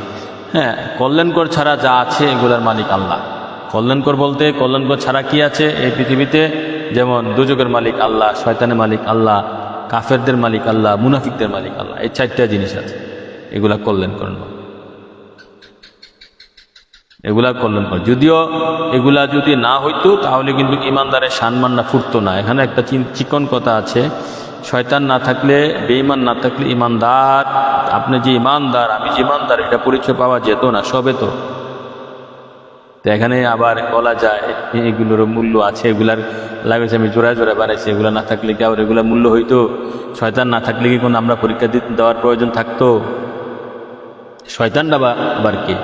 কল্যাণকর ছাড়া যা আছে এগুলার মালিক আল্লাহ। কল্যাণকর বলতে কল্যাণকর ছাড়া কি আছে এই পৃথিবীতে, যেমন দুযোগের মালিক আল্লাহ, শয়তানের মালিক আল্লাহ, কাফেরদের মালিক আল্লাহ, মুনাফিকদের মালিক আল্লাহ, এই 4টা জিনিস আছে, এগুলা কল্যাণকর নয়। এগুলা করলেন পর। যদিও এগুলা যদি না হইতো তাহলে কিন্তু ইমানদারের সম্মানটা ফুটতো না। এখানে একটা চিকন কথা আছে, শয়তান না থাকলে, বেঈমান না থাকলে ইমানদার, আপনি যে ইমানদার আমি যে ইমানদার এটা পরিচয় পাওয়া যেত না, সবে তো। এখানে আবার বলা যায় এগুলোর মূল্য আছে, এগুলার লাগেছে আমি জোড়ায় জোড়ায় বানাইছি, এগুলো না থাকলে কি আবার এগুলা মূল্য হইতো? শয়তান না থাকলে কি কোনো আমরা পরীক্ষা দেওয়ার প্রয়োজন থাকতো? শয়তানটা আবার কি?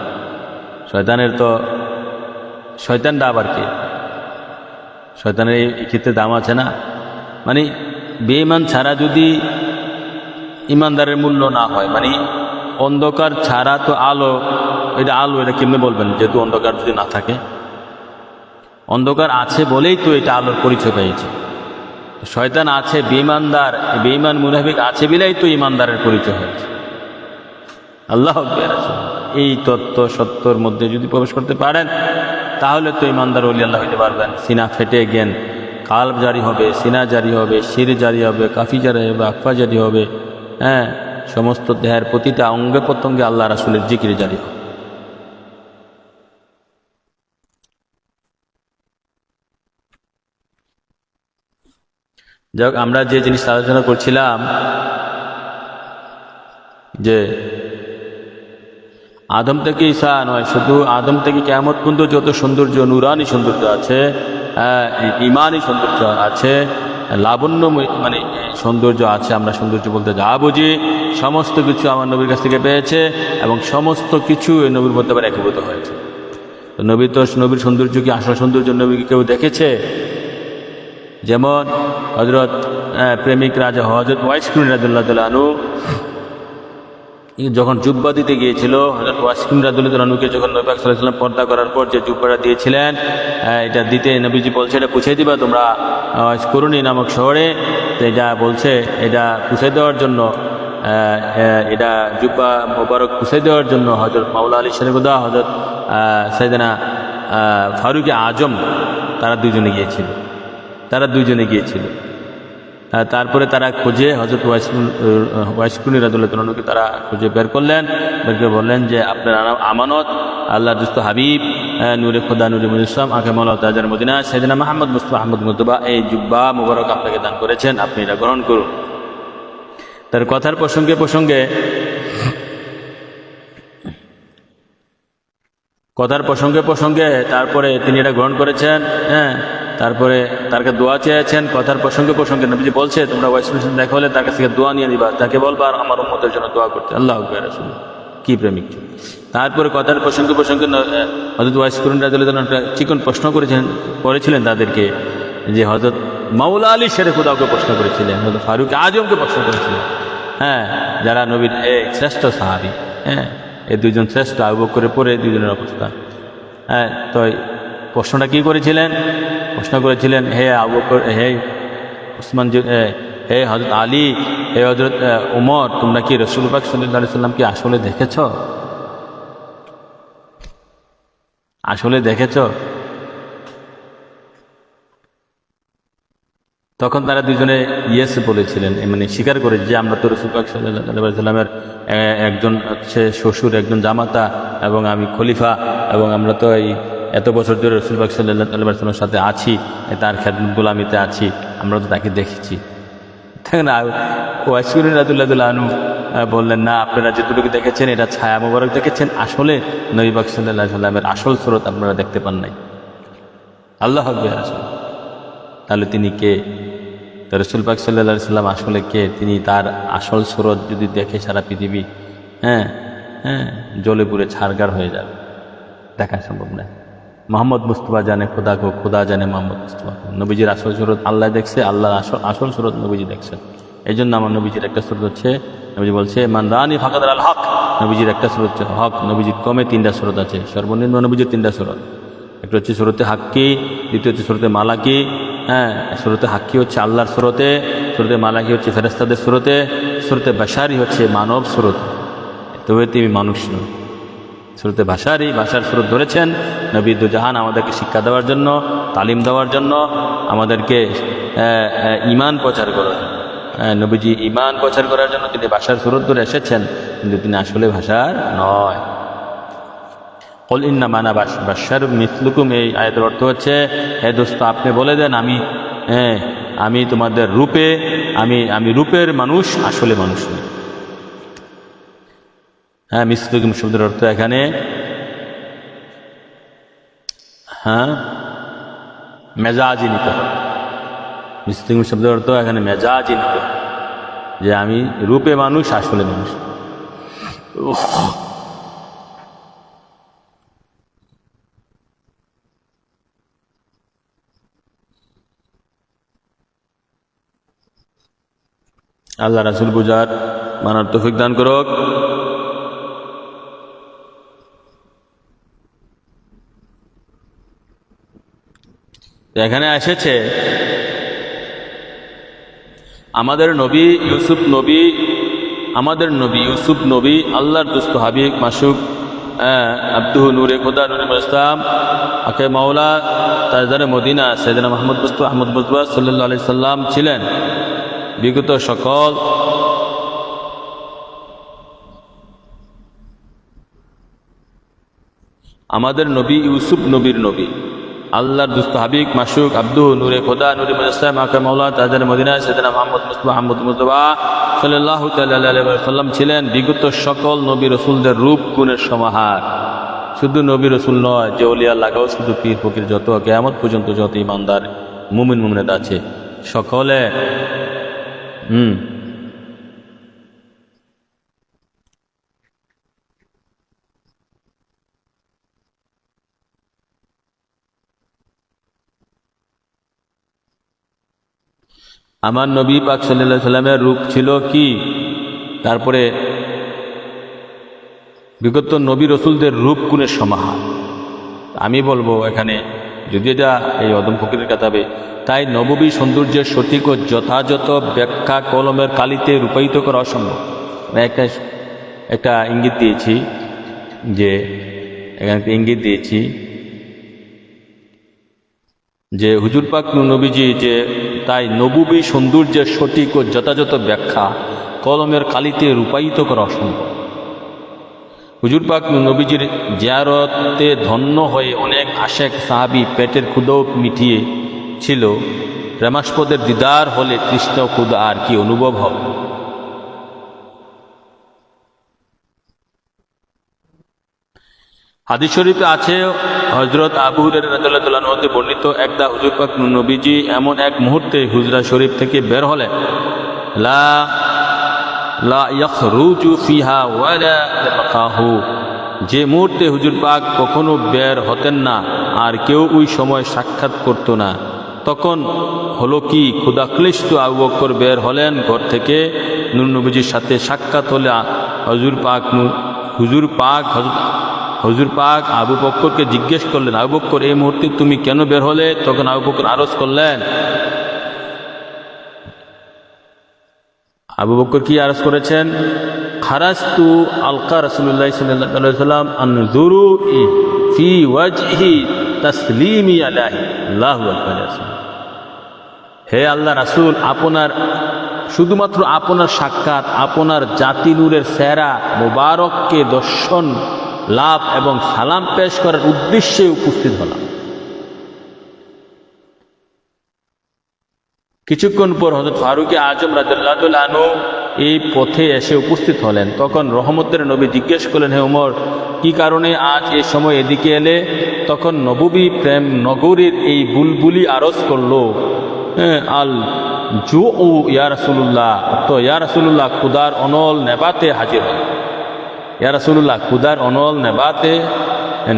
শয়তানটা আবার কি? শয়তানের এই ক্ষেত্রে দাম আছে না? মানে বেঈমান ছাড়া যদি ইমানদারের মূল্য না হয়, মানে অন্ধকার ছাড়া তো আলো, এটা কেমনে বলবেন যেহেতু অন্ধকার যদি না থাকে? অন্ধকার আছে বলেই তো এটা আলোর পরিচয় পেয়েছে। শয়তান আছে, বেঈমান মুনাফিক আছে বলেই তো ইমানদারের পরিচয় হয়েছে। আল্লাহ আকবার। এই তত্ত্ব সত্যর মধ্যে যদি প্রবেশ করতে পারেন তাহলে তো ইমানদার ওলি আল্লাহ হইতে পারবেন। সিনা ফেটে জ্ঞান, কাল্ব জারি হবে, সিনা জারি হবে, শির জারি হবে, কাফি জারি হবে, আকফা জারি হবে, হ্যাঁ, সমস্ত দেহের প্রতিটা অঙ্গে প্রত্যঙ্গে আল্লাহ রাসূলের জিকির জারি হবে। যাক, আমরা যে জিনিস আলোচনা করছিলাম যে আদম থেকে ঈসা নয়, শুধু আদম থেকে কিয়ামত পর্যন্ত যত সৌন্দর্য, নুরানি সৌন্দর্য আছে, ইমানি সৌন্দর্য আছে, লাবণ্য মানে সৌন্দর্য আছে, আমরা সৌন্দর্য বলতে যা বুঝি সমস্ত কিছু আমার নবীর কাছ থেকে পেয়েছে এবং সমস্ত কিছু এই নবীর মধ্যে আবার একীভূত হয়েছে। তো নবীর সৌন্দর্য কি আসল সৌন্দর্য নবীকে কেউ দেখেছে? যেমন হযরত প্রেমিক রাজা হযরত ওয়াইস কুরনি রাদিয়াল্লাহু তাআলা আনহু যখন জুব্বা দিতে গিয়েছিল, হযরত ওয়াইস কুরনি রাদিয়াল্লাহু তাআলা আনহুকে যখন নবী পাক সাল্লাল্লাহু আলাইহি ওয়াসাল্লাম পর্দা করার পর যে জুব্বাটা দিয়েছিলেন, এটা দিতে নবীজি বলছে এটা পুছে দিবা তোমরা ওয়াইস কুরনি নামক শহরে। এটা বলছে এটা পুছে দেওয়ার জন্য, এটা জুব্বা মোবারক পুছে দেওয়ার জন্য হযরত মাওলা আলী শরীফুদ্দা, হযরত সাইয়েদনা ফারুক আজম তারা দুইজনে গিয়েছিল। তারপরে তারা খুঁজে হযরত ওয়াইস কুরনি রাদিয়াল্লাহু তাআলা আনহুকে তারা খুঁজে বের করলেন, বললেন যে আপনার আমানত আল্লাহর দুস্থ হাবিব নূরে খোদা নূরে মুজাসসাম আঁখে মাওলা তাজার মদিনা সাইয়েদনা মুহাম্মদ মুস্তাফা আহমদ মুজতবা এই জুব্বা মুবারক আপনাকে দান করেছেন, আপনি এটা গ্রহণ করুন। তার কথার প্রসঙ্গে তারপরে তিনি এটা গ্রহণ করেছেন। হ্যাঁ, তারপরে তারকে দোয়া চেয়েছেন। কথার প্রসঙ্গে নবীজি বলছে তোমরা ওয়াইস কুরনির দেখা হলে তার কাছ থেকে দোয়া নিয়ে নিবা, তাকে বলবা আর আমার উম্মতের জন্য দোয়া করতে। আল্লাহু আকবার। রাসূল কি প্রেমিক! তারপরে কথার প্রসঙ্গে হযরত ওয়াইস কুরনি রাদিয়াল্লাহু তাআলা একটা চিকন প্রশ্ন করেছিলেন তাদেরকে, যে হযরত মাওলা আলী শেরে খুদাকে প্রশ্ন করেছিলেন, হযরত ফারুক আজমকে প্রশ্ন করেছিলেন। হ্যাঁ, যারা নবীর শ্রেষ্ঠ সাহাবী, হ্যাঁ, এই দুইজন শ্রেষ্ঠ, আবু বকরের পরে দুইজনের অবস্থা। হ্যাঁ, তো প্রশ্নটা কি করেছিলেন? প্রশ্ন করেছিলেন, হে আবু বকর, হে উসমান, হে হযরত আলী, হে হযরত উমর, তোমরা কি রাসূল পাক সাল্লাল্লাহু আলাইহি সাল্লাম কি আসলে দেখেছ? তখন তারা দুজনে ইয়েস বলেছিলেন, মানে স্বীকার করে যে আমরা তো রাসূল পাক সাল্লাল্লাহু আলাইহি সাল্লামের একজন হচ্ছে শ্বশুর, একজন জামাতা, এবং আমি খলিফা, এবং আমরা তো এই এত বছর ধরে রাসূল পাক সাল্লাল্লাহু আলাইহি সাল্লামের সাথে আছি, তার খেদমত গোলামিতে আছি, আমরা তো তাকে দেখেছি। তাই না? ওয়াইস কুরনি রাদিয়াল্লাহু তাআলা আনহু বললেন, না, আপনারা যেটুকু দেখেছেন এটা ছায়া মোবারক দেখেছেন, আসলে নবী পাক সাল্লাল্লাহু আলাইহি সাল্লামের আসল সুরত আপনারা দেখতে পান নাই। আল্লাহু আকবার। তাহলে তিনি কে? রাসূল পাক সাল্লাল্লাহু আলাইহি সাল্লাম আসলে কে? তিনি তার আসল সুরত যদি দেখে সারা পৃথিবী জ্বলে পুড়ে ছারগার হয়ে যাবে, দেখা সম্ভব না। মোহাম্মদ মুস্তাফা জানে খোদাকে, খোদা জানে মোহাম্মদ মুস্তাফাকে। নবীজির আসল সুরত আল্লাহ দেখছে, আল্লাহর আসল সুরত নবীজি দেখছেন। এই জন্য আমার নবীজির একটা সুরত হচ্ছে, নবীজি বলছে মান রানি ফাকাদ আল হক, নবীজির একটা সুরত হচ্ছে হক। নবীজির কমে 3টা সুরত আছে, সর্বনিম্ন নবীজির 3টা সুরত। একটা হচ্ছে সুরতে হাক্কি, দ্বিতীয় হচ্ছে সুরতে মালাকি। হ্যাঁ, সুরতে হাক্কি হচ্ছে আল্লাহর সুরতে, সুরতে মালাকি হচ্ছে ফেরেশতাদের সুরতে, সুরতে বাশারি হচ্ছে মানব সুরত। তবে তিনি মানুষ নয়। সুরতে ভাষার সুরত ধরেছেন নবী দুজাহান আমাদেরকে শিক্ষা দেওয়ার জন্য, তালিম দেওয়ার জন্য, আমাদেরকে ঈমান প্রচার করার জন্য। নবীজি ঈমান প্রচার করার জন্য তিনি ভাষার সুরত ধরে এসেছেন, কিন্তু তিনি আসলে ভাষার নয়। কল ইন্নামা আনা বাশশারুম মিসলুকুম, এই আয়াতের অর্থ হচ্ছে, হে দোস্ত আপনি বলে দেন আমি তোমাদের রূপে আমি রূপের মানুষ, আসলে মানুষ নই। মিসলুকুম শব্দের অর্থ এখানে মেজাজি নিতে হবে। মিসলুকুম শব্দের অর্থ এখানে মেজাজি নিতে হবে, যে আমি রূপে মানুষ, আসলে মানুষ। আল্লাহ রাসূল বুঝার মানার তৌফিক দান করুক। এখানে এসেছে আমাদের নবী ইউসুফ নবী আল্লাহর দুস্থ হাবিব মাসুক আব্দুহু নূরে খোদা নূরে মুস্তাম আকে মাওলা তাজদারে মদিনা সাইয়েদনা মুহাম্মদ মুস্তাফা আহমদ মুজবা সাল্লাল্লাহু আলাইহি সাল্লাম ছিলেন। বিগত সকল আমাদের নবী ইউসুফ নবীর নবী আল্লাহর দুস্থ হাবিব মাসুক আব্দুহু নূরে খোদা নূরে মুস্তাম আকে মাওলা তাজদারে মদিনা সাইয়েদনা মুহাম্মদ মুস্তাফা আহমদ মুজবা সাল্লাল্লাহু তাআলা আলাইহি ওয়াসাল্লাম ছিলেন বিগত সকল নবী রাসূলদের রূপ গুণের সমাহার। শুধু নবী রাসূল নয়, যে ওলিয়া লাগাও, শুধু পীর ফকির যত কিয়ামত পর্যন্ত যত ইমানদার মুমিন মুমিনাত আছে সকলে আমার নবী পাক সাল্লাল্লাহু আলাইহি সাল্লামের রূপ ছিল কি, তারপরে বিগত নবী রসুলদের রূপ গুণের সমাহার। আমি বলবো এখানে, যদি এটা এই অদম ফকিরের কাতাবে, তাই নববী সৌন্দর্যের সঠিক ও যথাযথ ব্যাখ্যা কলমের কালিতে রূপায়িত করা অসম্ভব। একটা ইঙ্গিত দিয়েছি, যে এখানে ইঙ্গিত দিয়েছি যে হুজুর পাক নবীজি, যে তাই নববী সৌন্দর্যের সঠিক ও যথাযথ ব্যাখ্যা কলমের কালিতে রূপায়িত করা অসম্ভব। হুজুর পাক নবীজির জিয়ারতে ধন্য হয়ে অনেক আশেক সাহাবী পেটের ক্ষুধাও মিটিয়ে ছিল। প্রেমাস্পদের দিদার হলে তৃষ্ণা ক্ষুধা আর কি অনুভব হবে। হাদিস শরীফে আছে, হযরত আবু হুরায়রা রাদিয়াল্লাহু আনহু হতে বর্ণিত, একদা হুজুর পাক নবীজি এমন এক মুহূর্তে হুজরা শরীফ থেকে বের হলেন, লা ইয়াখরুজু ফিহা ওয়ালা ইয়াবকাহু, যে মুহূর্তে হুজুর পাক কখনো বের হতেন না আর কেউ ওই সময় সাক্ষাৎ করতো না। তখন হলো কি, ক্ষুধাক্লিষ্ট আবু বকর বের হলেন ঘর থেকে। নূর নবীজির সাথে সাক্ষাৎ হলে হুজুর পাক আবু বকরকে জিজ্ঞেস করলেন, আবু বকর এই মুহূর্তে তুমি কেন বের হলে? তখন আবু বকর আরজ করলেন, আবু বকর কি আরজ করেছেন? খারাজতু আলকা রাসূলুল্লাহ সাল্লাল্লাহু আলাইহি ওয়াসাল্লাম আনজুরু ফি ওয়াজহি তাসলিমি আলাইহি আল্লাহু আকবার। হে আল্লাহ রাসূল, আপনার শুধুমাত্র আপনার সাক্ষাৎ, আপনার জাতি নূরের চেহারা মোবারককে দর্শন লাভ এবং সালাম পেশ করার উদ্দেশ্যে উপস্থিত হলাম। কিছুক্ষণ পর হযরত ফারুক আজম রাদিয়াল্লাহু তাআলা আনহু এই পথে এসে উপস্থিত হলেন। তখন রহমতের নবী জিজ্ঞেস করলেন, হে ওমর, কি কারণে আজ এই সময় এদিকে এলে? তখন নববী প্রেম নগরীর এই বুলবুলি আরজ করলো, আল জু ইয়া রাসূলুল্লাহ, তো ইয়া রাসূলুল্লাহ খুদার অনল নেবাতে হাজির হল। ইয়া রাসূলুল্লাহ খুদার অনল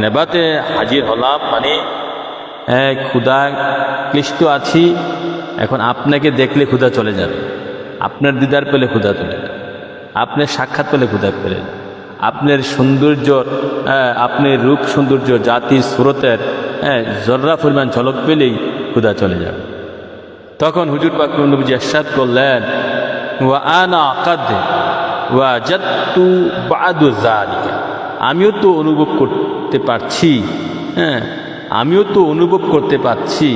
নেবাতে হাজির হলাম, মানে ক্ষুধা ক্লিষ্ট আছি, এখন আপনাকে দেখলে ক্ষুধা চলে যাবে, আপনার দিদার পেলে ক্ষুধা চলে যাবে, আপনার সাক্ষাৎ পেলে ক্ষুধা পেলে যাবে, আপনার সৌন্দর্য, আপনার রূপ সৌন্দর্য জাতির সুরতের জর্রা পরিমাণ ঝলক পেলেই ক্ষুধা চলে যাবে। তখন হুজুর পাক নবীজি ইরশাদ করলেন, ওয়া আনা কাদ ওয়াজাদতু বাদু যালিকা, আমিও তো অনুভব করতে পারছি,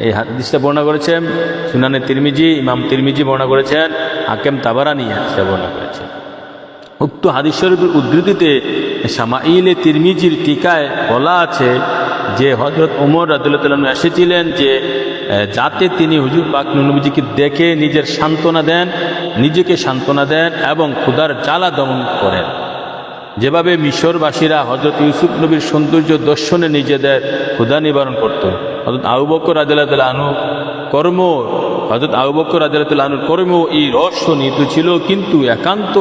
এই হাদিসটা বর্ণনা করেছেন সুনানে তিরমিজি, ইমাম তিরমিজি বর্ণনা করেছেন, হাকিম তাবারানী হাদিসটা বর্ণনা করেছেন। উক্ত হাদিস শরীফের উদ্ধৃতিতে শামাইলে তিরমিজির টিকায় বলা আছে যে হযরত ওমর রাদিয়াল্লাহু তাআলা এসেছিলেন যে যাতে তিনি হুজুর পাক নবীজিকে দেখে নিজের সান্ত্বনা দেন, নিজেকে সান্ত্বনা দেন এবং ক্ষুধার জ্বালা দমন করেন। যেভাবে মিশরবাসীরা হযরত ইউসুফ নবীর সৌন্দর্য দর্শনে নিজেদের ক্ষুধা নিবারণ করত, হযরত আবু বকর রাদিয়াল্লাহু তাআলা আনহু কর্ম এই রহস্য নিহিত ছিল, কিন্তু একান্ত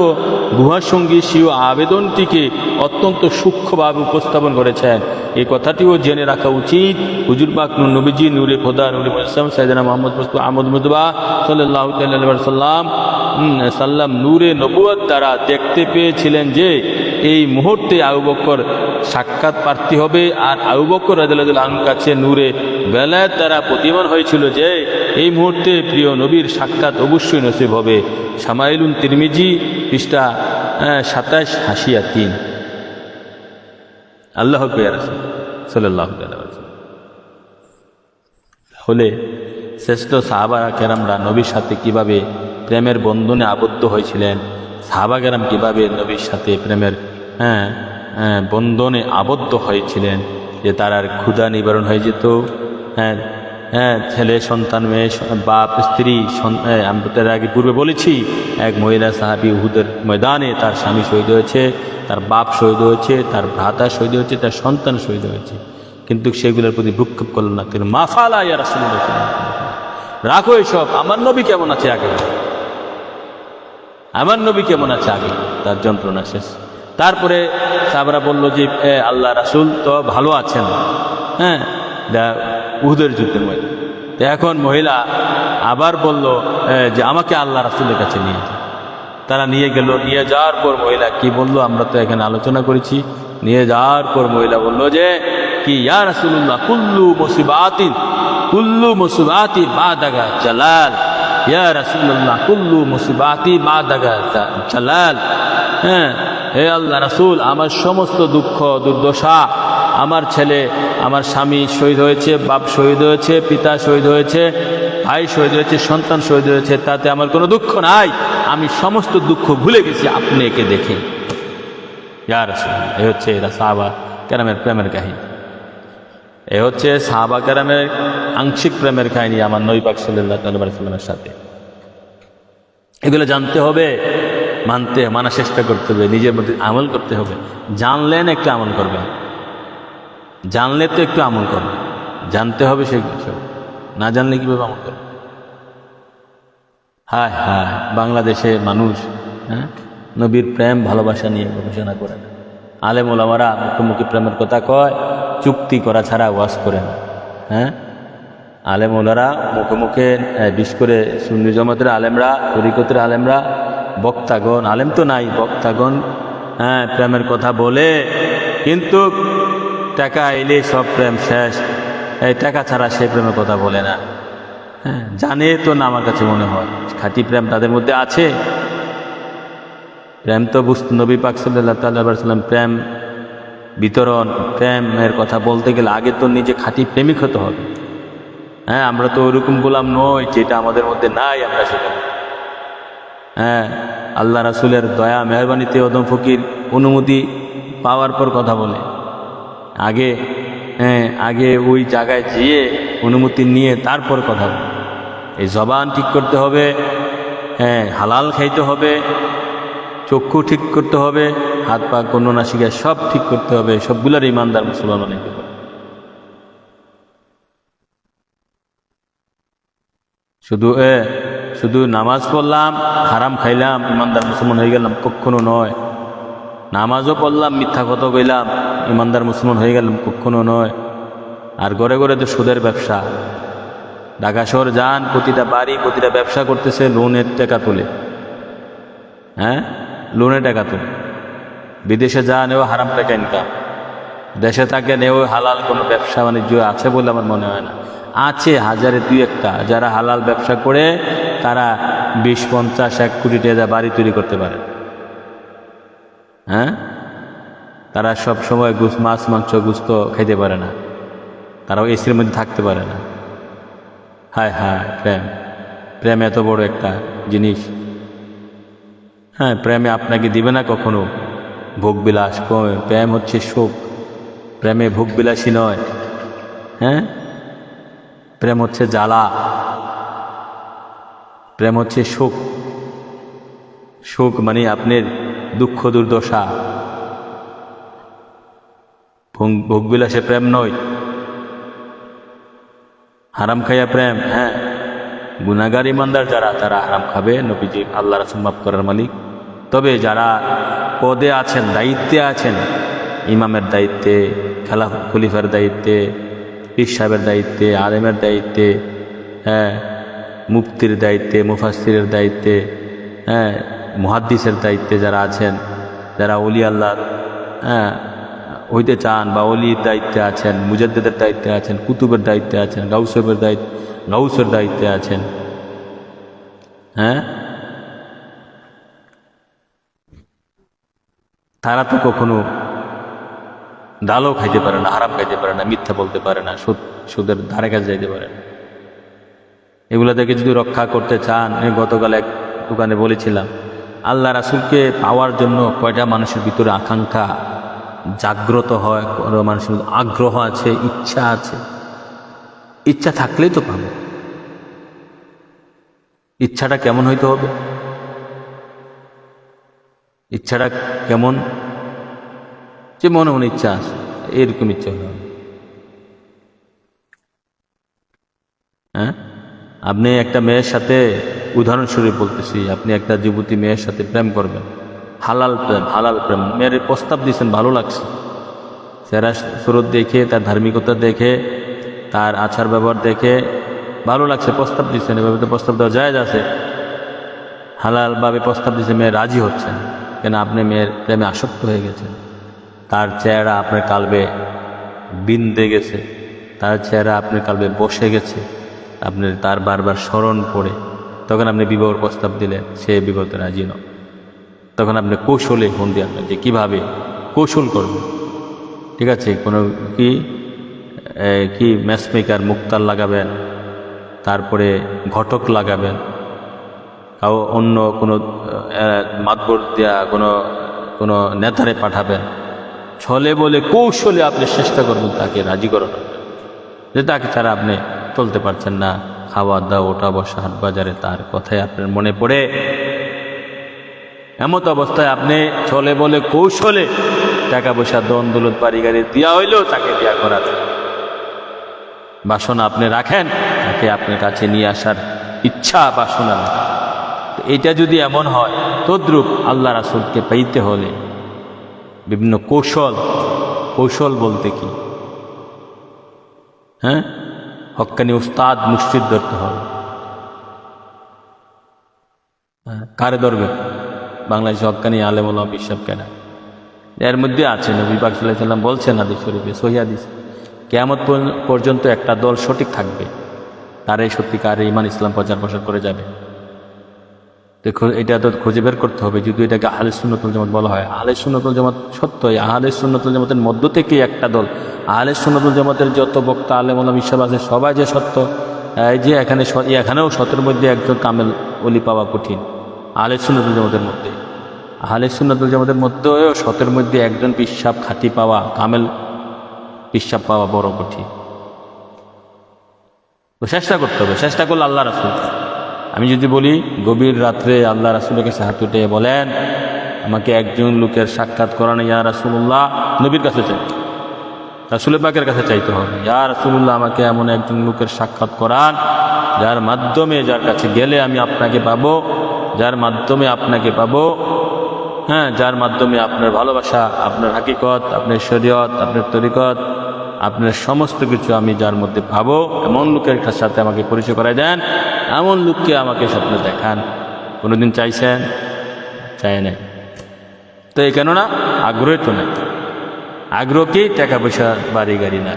গুহাসঙ্গী স্বীয় আবেদনটিকে অত্যন্ত সূক্ষ্মভাবে উপস্থাপন করেছেন। এই কথাটিও জেনে রাখা উচিত। হুজুর পাক নবীজি নূরে খোদা নূরে মুহাম্মদ সাইয়েদনা মুহাম্মদ মুস্তাফা সাল্লাল্লাহু আলাইহি সাল্লাম নূরে নবুয়ত দ্বারা দেখতে পেয়েছিলেন যে এই মুহূর্তে আবু বকর সাক্ষাৎ প্রার্থী হবে, আর আবু বকর রাদিয়াল্লাহু আনহুর কাছে নূরে বেলায়েত দ্বারা প্রতিমান হয়েছিল যে এই মুহূর্তে প্রিয় নবীর সাক্ষাৎ অবশ্যই নসিব হবে। শামাইলুন তিরমিজি পৃষ্ঠা 27 হাসিয়া 3। আল্লাহ সাল্লাল্লাহু আলাইহি ওয়াসাল্লাম হলে শ্রেষ্ঠ সাহাবারা কেরামরা নবীর সাথে কিভাবে প্রেমের বন্ধনে আবদ্ধ হয়েছিলেন, সাহাবা কেরাম কিভাবে নবীর সাথে প্রেমের বন্ধনে আবদ্ধ হয়েছিলেন যে তার আর ক্ষুধা নিবারণ হয়ে যেত। ছেলে সন্তান মেয়ে বাপ স্ত্রী, আমরা তার আগে পূর্বে বলেছি এক মহিলা সাহাবী উহুদের ময়দানে তার স্বামী শহীদ হয়েছে, তার বাপ শহীদ হয়েছে, তার ভ্রাতা শহীদ হয়েছে, তার সন্তান শহীদ হয়েছে, কিন্তু সেগুলোর প্রতি ভ্রুক্ষেপ করল না। তিনি মাফালা ইয়া রাসূলুল্লাহ, রাখো এসব, আমার নবী কেমন আছে আগে, আমার নবী কেমন আছে আগে, তার যন্ত্রণা শেষ। তারপরে সাহাবারা বলল যে আল্লাহ রাসূল তো ভালো আছেন, উহুদের যুদ্ধের মধ্যে। তো এখন মহিলা আবার বলল যে আমাকে আল্লাহ রাসূলের কাছে নিয়ে যাও। তারা নিয়ে গেল। নিয়ে যাওয়ার পর মহিলা কি বলল আমরা তো এখানে আলোচনা করেছি। নিয়ে যাওয়ার পর মহিলা বলল যে কি, ইয়া রাসূলুল্লাহ কুল্লু মুসিবাতি বাদাগা জালাল, ইয়া রাসূলুল্লাহ কুল্লু মুসিবাতি বাদাগা জালাল। হে আল্লাহ রাসূল, আমার সমস্ত দুঃখ দুর্দশা, আমার ছেলে আমার স্বামী শহীদ হয়েছে, বাপ শহীদ হয়েছে, পিতা শহীদ হয়েছে, ভাই শহীদ হয়েছে, সন্তান শহীদ হয়েছে, তাতে আমার কোনো দুঃখ নাই, আমি সমস্ত দুঃখ ভুলে গেছি আপনি একে দেখে। ইয়া রাসূলুল্লাহ, এ হচ্ছে এরা সাহাবা কেরামের প্রেমের কাহিনী। এ হচ্ছে সাহাবা কেরামের আংশিক প্রেমের কাহিনী আমার নবী পাক সাল্লাল্লাহু আলাইহি ওয়াসাল্লামের সাথে। এগুলো জানতে হবে, মানার চেষ্টা করতে হবে, নিজের মধ্যে আমল করতে হবে। জানলেন একটু আমল করবেন, জানলে তো একটু আমল করবেন, জানতে হবে সেগুলো সব, না জানলে কীভাবে আমল করবে। হায় হায়, বাংলাদেশে মানুষ নবীর প্রেম ভালোবাসা নিয়ে গবেষণা করে না। আলেম ওলামারা মুখোমুখি প্রেমের কথা কয়, চুক্তি করা ছাড়া ওয়াজ করে না। আলেম ওলারা মুখে মুখে, বিশেষ করে সুন্নি জামাতের আলেমরা, তরিকতের আলেমরা, বক্তাগণ, আলেম তো নাই, বক্তাগণ প্রেমের কথা বলে, কিন্তু টাকা এলে সব প্রেম শেষ, এই টাকা ছাড়া সে প্রেমের কথা বলে না। জানে তো না, আমার কাছে মনে হয় খাঁটি প্রেম তাদের মধ্যে আছে। প্রেম তো নবী পাক সাল্লাল্লাহু আলাইহি ওয়াসাল্লাম প্রেম বিতরণ, প্রেমের কথা বলতে গেলে আগে তো নিজে খাঁটি প্রেমিক হতে হবে। আমরা তো ওরকম গোলাম নই, যেটা আমাদের মধ্যে নাই আমরা সেটা। আল্লাহ রাসূলের দয়া মেহরবানিতে ওদম ফকির অনুমতি পাওয়ার পর কথা বলে, আগে ওই জায়গায় যেয়ে অনুমতি নিয়ে তারপর কথা বলে। এই জবান ঠিক করতে হবে, হালাল খাইতে হবে, চক্ষু ঠিক করতে হবে, হাত পা গণ্যনাসিকা সব ঠিক করতে হবে। সবগুলোর ইমানদার মুসলমান অনেক। শুধু নামাজ পড়লাম, হারাম খাইলাম, ইমানদার মুসলমান হয়ে গেলাম, কখনো নয়। নামাজও পড়লাম, মিথ্যা কথা কইলাম, ইমানদার মুসলমান হয়ে গেলাম, কখনো নয়। আর ঘরে ঘরে তো সুদের ব্যবসা। ঢাকা শহর যান, প্রতিটা বাড়ি, প্রতিটা ব্যবসা করতেছে, লোনের টাকা তোলে, লোনের টাকা তোলে। বিদেশে যান, এও হারাম টাকা ইনকাম। দেশে থাকেন, এও হালাল কোনো ব্যবসা বাণিজ্য আছে বলে আমার মনে হয় না। আছে হাজারে দুই একটা যারা হালাল ব্যবসা করে, তারা 20, 50, 1 কোটি টাকা বাড়ি তৈরি করতে পারে। তারা সব সময় মাছ মাংস গুস্ত খাইতে পারে না, তারাও এসির মধ্যে থাকতে পারে না। হায় হায়, প্রেম এত বড় একটা জিনিস। প্রেমে আপনাকে দিবে না কখনো, ভোগবিলাস। প্রেম হচ্ছে সুখ, প্রেমে ভোগবিলাসী নয়। হ্যাঁ, প্রেম হচ্ছে জ্বালা, প্রেম হচ্ছে সুখ। সুখ মানে আপনার দুঃখ দুর্দশা। ভোগবিলাসে প্রেম নয়, হারাম খাইয়া প্রেম। হ্যাঁ, গুনাহগার ইমানদার যারা, তারা হারাম খাবে, নবীজি আল্লাহ রাসূল মাফ করার মালিক। তবে যারা পদে আছেন, দায়িত্বে আছেন, ইমামের দায়িত্বে, খলিফার দায়িত্বে, পীর সাহেবের দায়িত্বে, আলেমের দায়িত্বে, হ্যাঁ, মুফতির দায়িত্বে, মুফাসসিরের দায়িত্বে, হ্যাঁ, মুহাদ্দিসের দায়িত্বে যারা আছেন, যারা ওলি আল্লাহ হ্যাঁ হইতে চান বা অলির দায়িত্বে আছেন, মুজাদ্দিদের দায়িত্বে আছেন, কুতুবের দায়িত্বে আছেন, গাউসের দায়িত্বে আছেন, হ্যাঁ, তারা তো কখনো ডালও খাইতে পারে না, হারাম খাইতে পারে না, মিথ্যা বলতে পারে না, সুদের ধারে কাছে যাইতে পারে না। এগুলা থেকে যদি রক্ষা করতে চান, গতকাল এক দোকানে বলেছিলাম, আল্লাহ রাসূলকে পাওয়ার জন্য কয়টা মানুষের ভিতরে আকাঙ্ক্ষা জাগ্রত হয়, মানুষের আগ্রহ আছে, ইচ্ছা আছে। ইচ্ছা থাকলেই তো পাবো। ইচ্ছাটা কেমন হইতে হবে? ইচ্ছাটা কেমন? যে মনে মনে ইচ্ছা আছে, এরকম ইচ্ছা হতে হবে। হ্যাঁ, আপনি একটা মেয়ের সাথে, উদাহরণস্বরূপ বলতেছি, আপনি একটা যুবতী মেয়ের সাথে প্রেম করবেন, হালাল প্রেম, হালাল প্রেম। মেয়ের প্রস্তাব দিয়েছেন, ভালো লাগছে, চেহারা সুরত দেখে, তার ধার্মিকতা দেখে, তার আচার ব্যবহার দেখে ভালো লাগছে, প্রস্তাব দিচ্ছেন। এভাবে তো প্রস্তাব দেওয়া জায়েজ আছে, হালালভাবে প্রস্তাব দিচ্ছে, মেয়ে রাজি হচ্ছেন। কেন? আপনি মেয়ের প্রেমে আসক্ত হয়ে গেছেন, তার চেহারা আপনার কালবে বিন্দে গেছে, তার চেহারা আপনার কালবে বসে গেছে, আপনি তার বারবার স্মরণ পড়ে, তখন আপনি বিবাহের প্রস্তাব দিলেন, সে বিবাহতে রাজি নয়। তখন আপনি কৌশলে ফোন দিয়ে আপনার যে কীভাবে কৌশল করবেন, ঠিক আছে, কোনো কি ম্যাচমেকার, মুক্তার লাগাবেন, তারপরে ঘটক লাগাবেন, কাউ অন্য কোনো মাতবর দেয়া কোনো নেতারে পাঠাবেন, ছলে বলে কৌশলে আপনি চেষ্টা করবেন তাকে রাজি করানোর, যে তাকে ছাড়া আপনি চলতে পারছেন না, খাওয়া দাওয়া, ওঠা বসা, হাট বাজারে তার কথাই আপনার মনে পড়ে। এমত অবস্থায় আপনি ছলে বলে কৌশলে টাকা পয়সা, দন দৌলত, বাড়ি গাড়ি দেওয়া হইলেও তাকে বিয়া করার বাসনা আপনি রাখেন, তাকে আপনার কাছে নিয়ে আসার ইচ্ছা, বাসনা। এটা যদি এমন হয়, তদ্রূপ আল্লাহ রাসূলকে পাইতে হলে বিভিন্ন কৌশল বলতে কি, হ্যাঁ, হক্কানি উস্তাদ, মুর্শিদ ধরতে হবে। কারে ধরবেন? বাংলাদেশে হক্কানি আলেম ওলামা বিশ্বাস কেনা, এর মধ্যে আছে নবী পাক সাল্লাল্লাহু আলাইহি ওয়াসাল্লাম বলছেন হাদিস শরীফে, সহিহ হাদিস, কিয়ামত পর্যন্ত একটা দল সঠিক থাকবে, তারাই সত্যিকার ঈমান ইসলাম প্রচার প্রসার করে যাবে। দেখো, এটা তো খুঁজে বের করতে হবে। যদি এটাকে আহলে সুন্নাত ওয়াল জামাত বলা হয়, আহলে সুন্নাত ওয়াল জামাত সত্যই আহলে সুন্নাত ওয়াল জামাতের মধ্য থেকে একটা দল, আহলে সুন্নাত ওয়াল জামাতের যত বক্তা, আলেম ওলামা বিশ্বাস আছে, সবাই যে সত্য, এই যে এখানেও সতের মধ্যে একজন কামেল ওলি পাওয়া কঠিন। আহলে সুন্নাত ওয়াল জামাতের মধ্যে, আহলে সুন্নাত ওয়াল জামাতের মধ্যেও সতের মধ্যে একজন পিশাব খাঁটি পাওয়া, কামেল পিশাব পাওয়া বড় কঠিন। তো চেষ্টা করতে হবে, চেষ্টা করলে আল্লাহ রাসূল। আমি যদি বলি, গভীর রাত্রে আল্লাহ রাসূলের কাছে হাত উঠে বলেন, আমাকে একজন লোকের সাক্ষাৎ করান ইয়া রাসূলুল্লাহ, নবীর কাছে চাই, রাসূল পাকের কাছে চাইতে হবে, ইয়া রাসূলুল্লাহ, আমাকে এমন একজন লোকের সাক্ষাৎ করান, যার মাধ্যমে, যার কাছে গেলে আমি আপনাকে পাবো, যার মাধ্যমে আপনাকে পাবো, হ্যাঁ, যার মাধ্যমে আপনার ভালোবাসা, আপনার হাকিকত, আপনার শরীয়ত, আপনার তরিকত, আপনার সমস্ত কিছু আমি যার মধ্যে পাবো, এমন লোকের সাথে আমাকে পরিচয় করাই দেন, এমন লোককে আমাকে স্বপ্নে দেখান। কোনোদিন চাইছেন? চাই না। তো এই কেননা আগ্রহ তো নেই। আগ্রহ কি? টাকা পয়সা, বাড়ি গাড়ি না।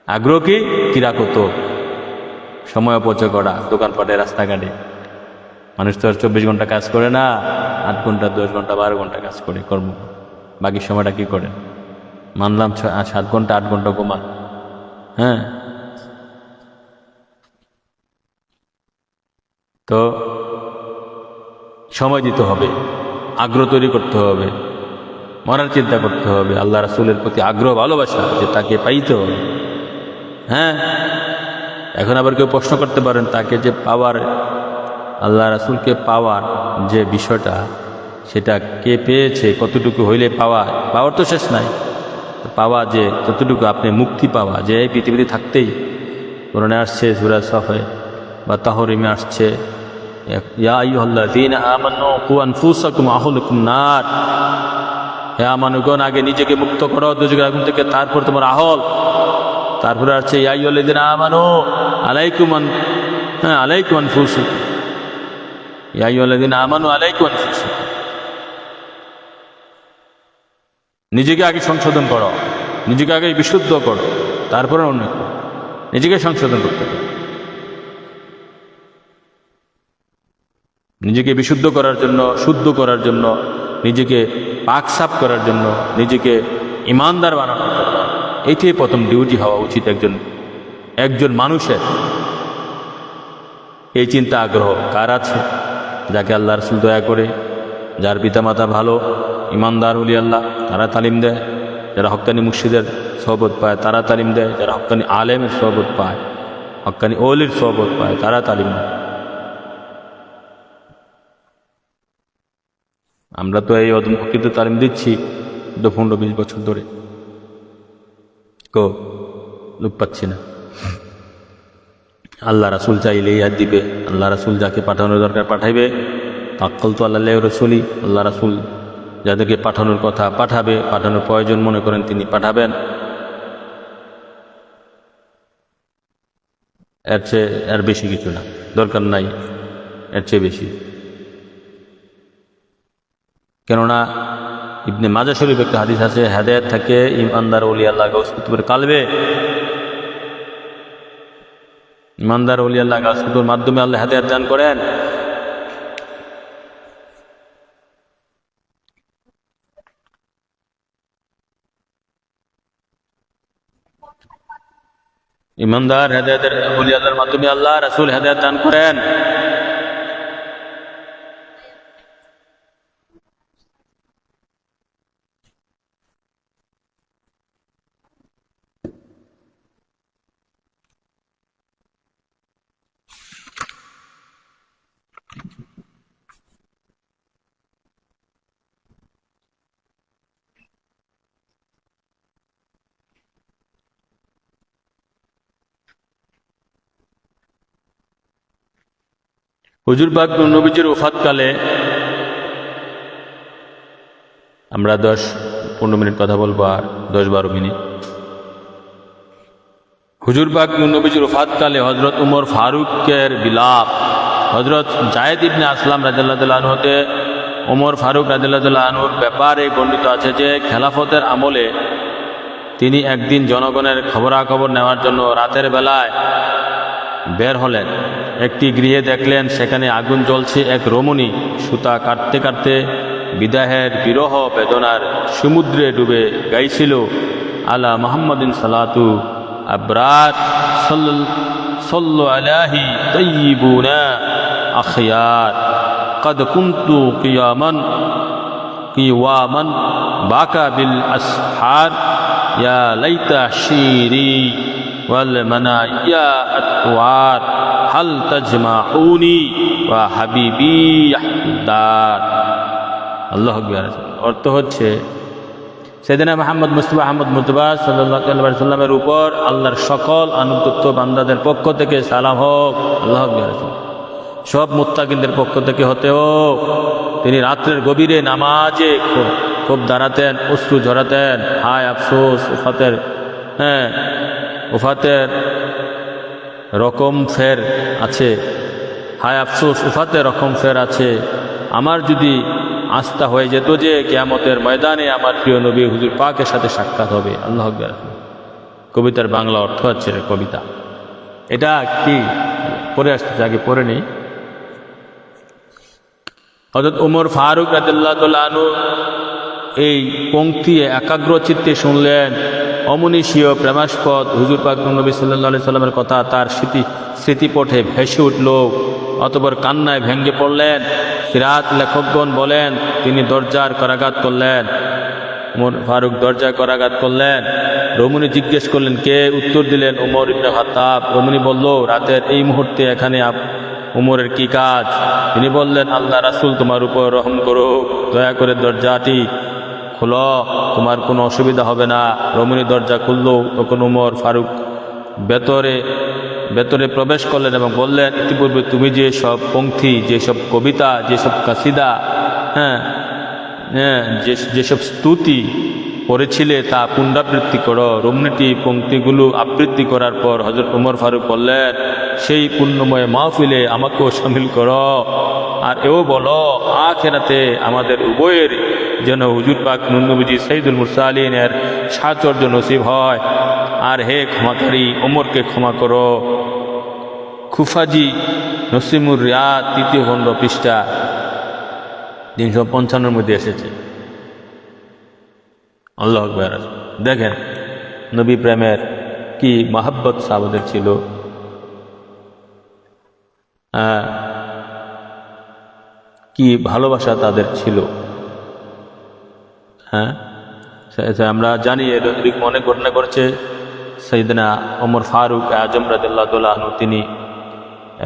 আগ্রহ কি? কিরাকত, সময় অপচয় করা, দোকানপাটে, রাস্তাঘাটে। মানুষ তো আর 24 ঘন্টা কাজ করে না, 8 ঘন্টা, 10 ঘন্টা, 12 ঘন্টা কাজ করে, কর্ম। বাকি সময়টা কি করে? মানলাম 7 ঘন্টা, 8 ঘন্টা ঘুমান, হ্যাঁ। তো সময় দিতে হবে, আগ্রহ তৈরি করতে হবে, মরার চিন্তা করতে হবে, আল্লাহ রাসূলের প্রতি আগ্রহ ভালোবাসা যে তাকে পাইতে হবে। হ্যাঁ, এখন আবার কেউ প্রশ্ন করতে পারেন তাকে যে পাওয়ার, আল্লাহ রাসূলকে পাওয়ার যে বিষয়টা, সেটা কে পেয়েছে, কতটুকু হইলে পাওয়ার তো শেষ নাই। পাওয়া যে যতটুকু আপনি মুক্তি পাওয়া, যে এই পৃথিবীতে থাকতেই কোরআনে আসছে সূরা সাফে বা তাহরিমে আসছে, ইয়া আইয়ুহাল্লাযীনা আমানু কু আনফুসাকুম ওয়া আহলিকুম নার, হে আমানুগণ আগে নিজেকে মুক্ত করো দুজকের আগুন থেকে, তারপর তোমার আহল। তারপরে আসছে ইয়া আইয়ুহাল্লাযীনা আমানু আলাইকুম আনফুসাকুম, ইয়া আইয়ুহাল্লাযীনা আমানু আলাইকুম আনফুসাকুম। নিজেকে আগে সংশোধন করো, নিজেকে আগে বিশুদ্ধ করো, তারপরে অন্য নিজেকে সংশোধন করতে হবে। নিজেকে বিশুদ্ধ করার জন্য, শুদ্ধ করার জন্য, নিজেকে পাক সাফ করার জন্য, নিজেকে ইমানদার বানানোর জন্য, এইটাই প্রথম ডিউটি হওয়া উচিত একজন মানুষের। এই চিন্তা আগ্রহ কার আছে? যাকে আল্লাহ রাসূল দয়া করে, যার পিতামাতা ভালো ইমানদার ওলি আল্লাহ, তারা তালিম দেয়। যারা হক্কানি মুর্শিদের সোহবত পায় তারা তালিম দেয়, যারা হক্কানি আলেমের সোহবত পায়, হক্কানি ওলির সোহবত পায়, তারা তালিম দেয়। আমরা তো এই অদমপক্ষিতে তালিম দিচ্ছি 15-20 বছর ধরে, লোক পাচ্ছি না। আল্লাহ রাসূল চাইলেই আর দিবে, আল্লাহ রাসূল যাকে পাঠানোর দরকার পাঠাইবে। তাক্কাল তো আল্লাহ রসুলি, আল্লাহ রাসূল যাদেরকে পাঠানোর কথা পাঠাবে, পাঠানোর প্রয়োজন মনে করেন তিনি পাঠাবেন। এর চেয়ে আর বেশি কিছু না, দরকার নাই এর চেয়ে বেশি। কেননা ইবনে মাজাহ শরীফ একটা হাদিস আছে, হেদায়েত থাকে ইমানদার ওলি আল্লাহ গাউস কুতুবের কালবে। ইমানদার ওলি আল্লাহ গাউস কুতুবের মাধ্যমে আল্লাহ হেদায়েত দান করেন। ইমানদার হেদায়েতের ওলি আল্লাহর মাধ্যমে আল্লাহ রাসূল হেদায়েত দান করেন। হুজুর পাক নবীজির ওফাতকালে, আমরা 10-15 মিনিট কথা বলবো, আর 10-12 মিনিট। হুজুর পাক নবীজির ওফাতকালে হযরত উমর ফারুকের বিলাপ, হযরত যায়েদ ইবনে আসলাম রাদিয়াল্লাহু তাআলা আনহু হতে ওমর ফারুক রাদিয়াল্লাহু তাআলা আনহুর ব্যাপারে বর্ণিত আছে যে খেলাফতের আমলে তিনি একদিন জনগণের খবরাখবর নেওয়ার জন্য রাতের বেলায় বের হলেন। একটি গৃহে দেখলেন সেখানে আগুন জ্বলছে। এক রমণী সুতা কাটতে কাটতে বিদাহের বিরহ বেদনার সমুদ্রে ডুবে গাইছিল, আলা মুহাম্মাদিন সালাতু আবরার সাল্লু আলাইহি তাইয়িবুনা আখিয়ার قد كنت قياما باكى بالاسحار يا ليت شيري والمنايا أطوار هل تجمعوني وحبيبي يحدار। আল্লাহু আকবার। অর্থ হচ্ছে সেদিনা মুহাম্মদ মুস্তাফা আহমদ মুজতবা সাল্লাল্লাহু আলাইহি ওয়াসাল্লামের উপর আল্লাহর সকল অনুগত বান্দাদের পক্ষ থেকে সালাম হোক। আল্লাহু আকবার। সব মুত্তাকিনদের পক্ষ থেকে হতে হোক। তিনি রাত্রের গভীরে নামাজে খুব দাঁড়াতেন, অশ্রু ঝরাতেন। হায় আফসোস, উফাতের রকম ফের আছে। হায় আফসোস, উফাতের রকম ফের আছে। আমার যদি আস্থা হয়ে যেত যে কিয়ামতের ময়দানে আমার প্রিয় নবী হুজুর পাকের সাথে সাক্ষাৎ হবে। আল্লাহু আকবার। কবিতার বাংলা অর্থ হচ্ছে কবিতা। এটা কি পড়ে আসতেছে, আগে পড়ে নেই। হযরত ওমর ফারুক রাদিয়াল্লাহু তাআলা আনহু এই পংক্তি একাগ্র চিত্তে শুনলেন। অমনীষীয় প্রেমাস্পদ হুজুর পাক নবী সাল্লাল্লাহু আলাইহি সাল্লামের কথা তার স্মৃতিপটে ভেসে উঠল। অতঃপর কান্নায় ভেঙে পড়লেন। কিরাত লেখকগণ বলেন তিনি দরজার করাঘাত করলেন। উমর ফারুক দরজায় করাঘাত করলেন। রমণী জিজ্ঞেস করলেন কে? উত্তর দিলেন উমর ইবনে খাত্তাব। রমণী বলল, রাতের এই মুহূর্তে এখানে উমরের কি কাজ? তিনি বললেন, আল্লাহ রাসূল তোমার উপর রহম করুক, দয়া করে দরজাটি খোলো, তোমার কোনো অসুবিধা হবে না। রমণী দরজা খুলল। তখন উমর ফারুক ভেতরে প্রবেশ করলেন এবং বললেন, ইতিপূর্বে তুমি যে সব পংক্তি, যেসব কবিতা, যেসব কাসিদা, যেসব স্তুতি পড়েছিলে তা পুনরাবৃত্তি করো। রমণীটি পংক্তিগুলো আবৃত্তি করার পর হযরত উমর ফারুক বললেন, সেই পুণ্যময় মাহফিলে আমাকেও শামিল করো, আর এও বলো আখিরাতে আমাদের উভয়ের যেন হুজুর পাক নবীজি সাইয়্যিদুল মুরসালিনের সাহচর্য নসিব হয়। আর হে ক্ষমাকারী, ওমরকে ক্ষমা করো। খুফাজি নসিমুর রিয়াদ 3য় খণ্ড পৃষ্ঠা 355 মধ্যে এসেছে। আল্লাহু আকবার। দেখেন নবী প্রেমের কি মহব্বত সাহাবাদের ছিল। কি ভালোবাসা তাদের ছিল। আমরা জানি এরকম অনেক ঘটনা করেছে। সাইয়েদনা ওমর ফারুক আজম রাদিয়াল্লাহু তাআলা আনহু তিনি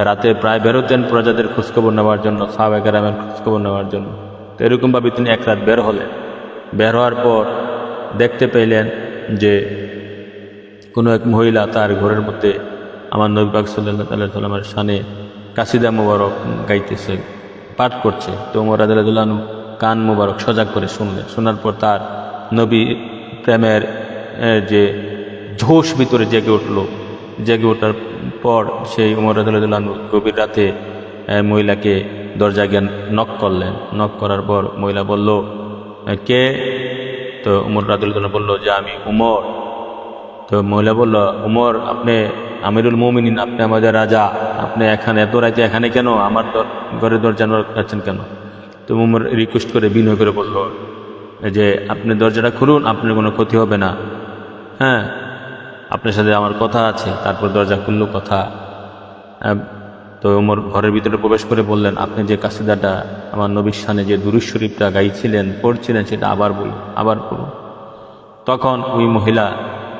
রাতে প্রায় বেরোতেন প্রজাদের খোঁজখবর নেওয়ার জন্য, সাহাবায়ে কেরামের খোঁজখবর নেওয়ার জন্য। তো এরকমভাবে তিনি এক রাত বের হলেন। বের হওয়ার পর দেখতে পেলেন যে কোনো এক মহিলা তার ঘরের মধ্যে আমার নবী পাক সাল্লাল্লাহু আলাইহি ওয়াসাল্লামের শানে কাসিদা মুবারক গাইতেছে, পাঠ করছে। তো ওমর রাদিয়াল্লাহু আনহু কান মুবারক সজাগ করে শুনলেন। শোনার পর তার নবী প্রেমের যে জোশ ভিতরে জেগে উঠল। জেগে ওঠার পর সেই ওমর রাদিয়াল্লাহু আনহু গভীর রাতে মহিলাকে দরজা গিয়ে নক করলেন। নক করার পর মহিলা বলল, কে? তো ওমর রাদিয়াল্লাহু আনহু বলল যে আমি উমর। তো মহিলা বলল, উমর আপনি আমিরুল মুমিনিন, আপনি আমাদের রাজা, আপনি এখানে এত রাতে এখানে কেন? আমার ঘরে দরজা নক করছেন কেন? তো উমর রিকোয়েস্ট করে বিনয় করে বলল যে আপনি দরজাটা খুলুন, আপনার কোনো ক্ষতি হবে না, আপনার সাথে আমার কথা আছে। তারপর দরজা খুলল কথা। তো ওমর ঘরের ভিতরে প্রবেশ করে বললেন, আপনি যে কাসিদাটা আমার নবীর শানে যে দুরূদ শরীফটা গাইছিলেন, পড়ছিলেন, সেটা আবার বলুন, আবার পড়ুন। তখন ওই মহিলা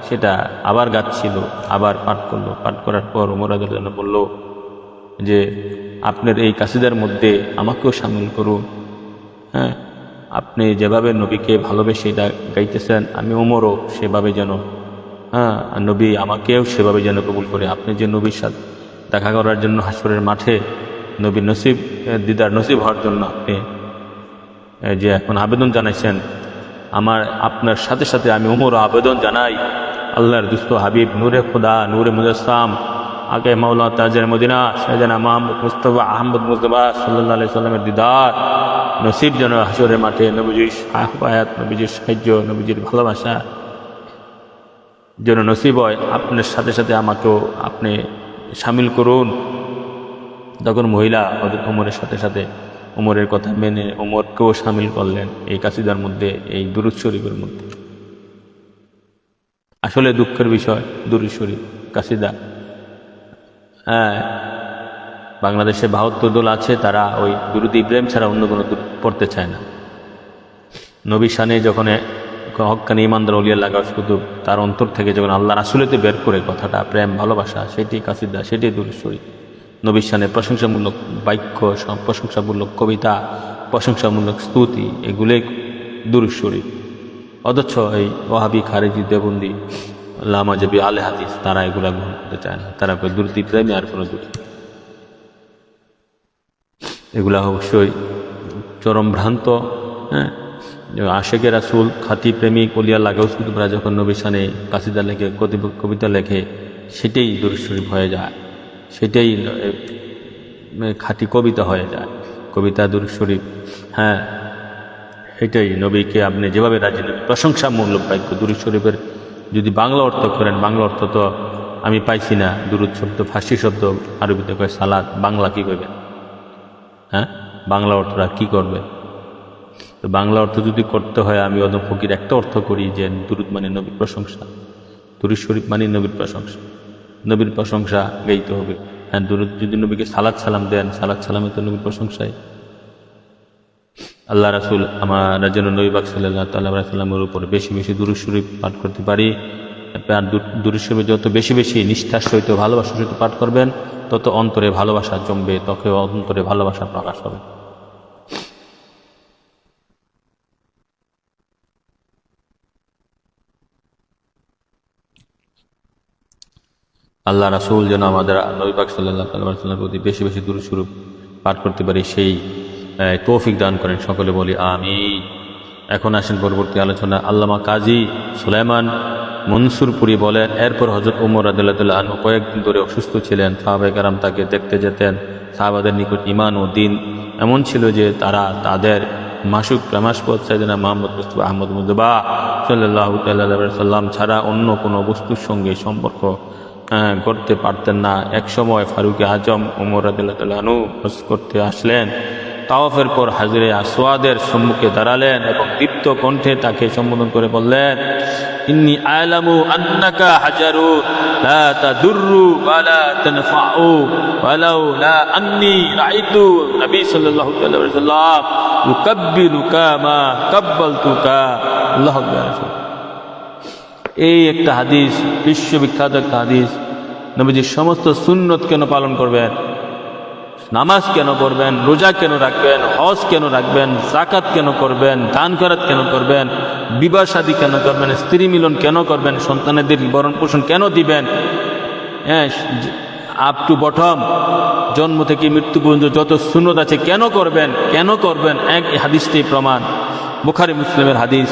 সেটা আবার গাচ্ছিল, আবার পাঠ করলো। পাঠ করার পর ওমর রাদিয়াল্লাহু আনহু বলল যে আপনার এই কাসিদার মধ্যে আমাকেও শামিল করুন। আপনি যেভাবে নবীকে ভালোবেসে এটা গাইতেছেন, আমি ওমরও সেভাবে যেন নবী আমাকেও সেভাবে যেন কবুল করে। আপনি যে নবীর সাথে দেখা করার জন্য হাসরের মাঠে নবীর নসিব দিদার নসিব হওয়ার জন্য আপনি যে এখন আবেদন জানাইছেন, আপনার সাথে সাথে আমি ওমরও আবেদন জানাই, আল্লাহর দুস্থ হাবিব নূরে খুদা নূরে মুজাসসাম আগে মাওলা তাজের মদিনা সাইয়েদনা মুহাম্মদ মুস্তাফা আহমদ মুজতবা সাল্লাল্লাহু আলাইহি সাল্লামের দিদার নসিব যেন হাসরের মাঠে নবীজির শাফায়াত, নবীজির সাহায্য, নবীজির ভালোবাসা যেন নসিব হয়। আপনার সাথে সাথে আমাকেও আপনি শামিল করুন। তখন মহিলা হযরত ওমরের সাথে সাথে ওমরের কথা মেনে ওমরকেও শামিল করলেন এই কাসিদার মধ্যে, এই দুরূদ শরীফের মধ্যে। আসলে দুঃখের বিষয়, দুরূদ শরীফ কাসিদা বাংলাদেশে 72 দল আছে, তারা ওই দুরূদ ইব্রাহিম ছাড়া অন্য কোনো দুরূদ পড়তে চায় না। নবী শানে যখন হক্কানি ইমানদার ওলিয়া লাগাও শুধু তার অন্তর থেকে যখন আল্লাহ রাসূলেতে বের করে কথাটা, প্রেম ভালোবাসা, সেটি কাসিদা, সেটি দুরূদ শরীফ। নবীর শানে প্রশংসামূলক বাক্য, প্রশংসামূলক কবিতা, প্রশংসামূলক স্তুতি, এগুলোই দুরূদ শরীফ। অথচ এই ওয়াহাবি, খারেজি, দেবন্দি, লামাজাবি, আলে হাদিস তারা এগুলা গ্রহণ করতে চায় না। তারা দুরূদ ইব্রাহিম আর কোনো দুরূদ, এগুলা অবশ্যই চরম ভ্রান্ত। আশেকে রাসূল, খাঁটি প্রেমিক ওলিয়া লাগাও কুতুবরা যখন নবীর শানে কাসিদা লেখে, কবিতা লেখে, সেটাই দুরূদ শরীফ হয়ে যায়, সেটাই খাঁটি কবিতা হয়ে যায়, কবিতা দুরূদ শরীফ। এটাই নবীকে আপনি যেভাবে রাজি, প্রশংসামূলক বাক্য। দুরূদ শরীফের যদি বাংলা অর্থ করেন, বাংলা অর্থ তো আমি পাইছি না। দুরূদ শব্দ ফার্সি শব্দ, আরবিতে কয় সালাত, বাংলা কি করবেন? বাংলা অর্থটা কি করবে? তো বাংলা অর্থ যদি করতে হয়, আমি অদম ফকির একটা অর্থ করি যে দুরূদ মানে নবীর প্রশংসা, দুরূদ শরীফ মানে নবীর প্রশংসা, নবীর প্রশংসা গাইতে হবে। দুরূদ যদি নবীকে সালাত সালাম দেন, সালাত সালামে তো নবীর প্রশংসায়। আল্লাহ রাসূল আমরা যেন নবী পাক সাল্লাল্লাহু তাআলা আলাইহি ওয়াসাল্লামের উপর বেশি বেশি দুরূদ শরীফ পাঠ করতে পারি। আর দুরূদ শরীফ যত বেশি বেশি নিষ্ঠার সহিত ভালোবাসার সহিত পাঠ করবেন, তত অন্তরে ভালোবাসা জমবে, তত অন্তরে ভালোবাসা প্রকাশ হবে। আল্লাহ রাসূল যেন আমাদের নবী পাক সাল্লাল্লাহু আলাইহি ওয়াসাল্লামের প্রতি বেশি বেশি দুরূদ শরীফ পাঠ করতে পারি, সেই তৌফিক দান করেন। সকলে বলি আমিন। এখন আসেন পরবর্তী আলোচনা। আল্লামা কাজী সুলাইমান মনসুরপুরি বলেন, এরপর হযরত ওমর রাদিয়াল্লাহু আনহু কয়েকদিন ধরে অসুস্থ ছিলেন। সাহাবায়ে কেরাম তাকে দেখতে যেতেন। সাহাবাদের নিকট ঈমান ও দ্বীন এমন ছিল যে তারা তাদের মাসুক প্রেমাস্পদ সাইয়েদনা মুহাম্মদ মুস্তাফা আহমদ মুজতবা সাল্লাল্লাহু তাআলা আলাইহি ওয়াসাল্লাম ছাড়া অন্য কোনো বস্তুর সঙ্গে সম্পর্ক করতে পারতেন না। এক সময় ফারুকে আজম ওমর রাদিয়াল্লাহু আনহু হজ করতে আসলেন। তাওয়াফের পর হাজরে আসওয়াদের সম্মুখে দাঁড়ালেন এবং দীপ্ত কণ্ঠে তাকে সম্বোধন করে বললেন, ইন্নী আ'লামু আন্নাকা হাজারু লা তাদুররু ওয়া লা তানফাউ ওয়ালাউ লা আন্নী রাআইতু নবী সাল্লাল্লাহু আলাইহি ওয়াসাল্লাম ইউকাব্বিলুকা মা কাব্বালতুকা। আল্লাহু আকবার। এই একটা হাদিস, বিশ্ববিখ্যাত একটা হাদিস। নবীজির সমস্ত সুন্নত কেন পালন করবেন, নামাজ কেন পড়বেন, রোজা কেন রাখবেন, হজ কেন রাখবেন, যাকাত কেন করবেন, দান খয়রাত কেন করবেন, বিবাহ শাদী কেন করবেন, স্ত্রী মিলন কেন করবেন, সন্তানদের ভরণ পোষণ কেন দিবেন, হ্যাঁ আপ টু বটম জন্ম থেকে মৃত্যু পর্যন্ত যত সুন্নত আছে কেন করবেন, কেন করবেন, এক হাদিসটি প্রমাণ। বুখারী মুসলিমের হাদিস।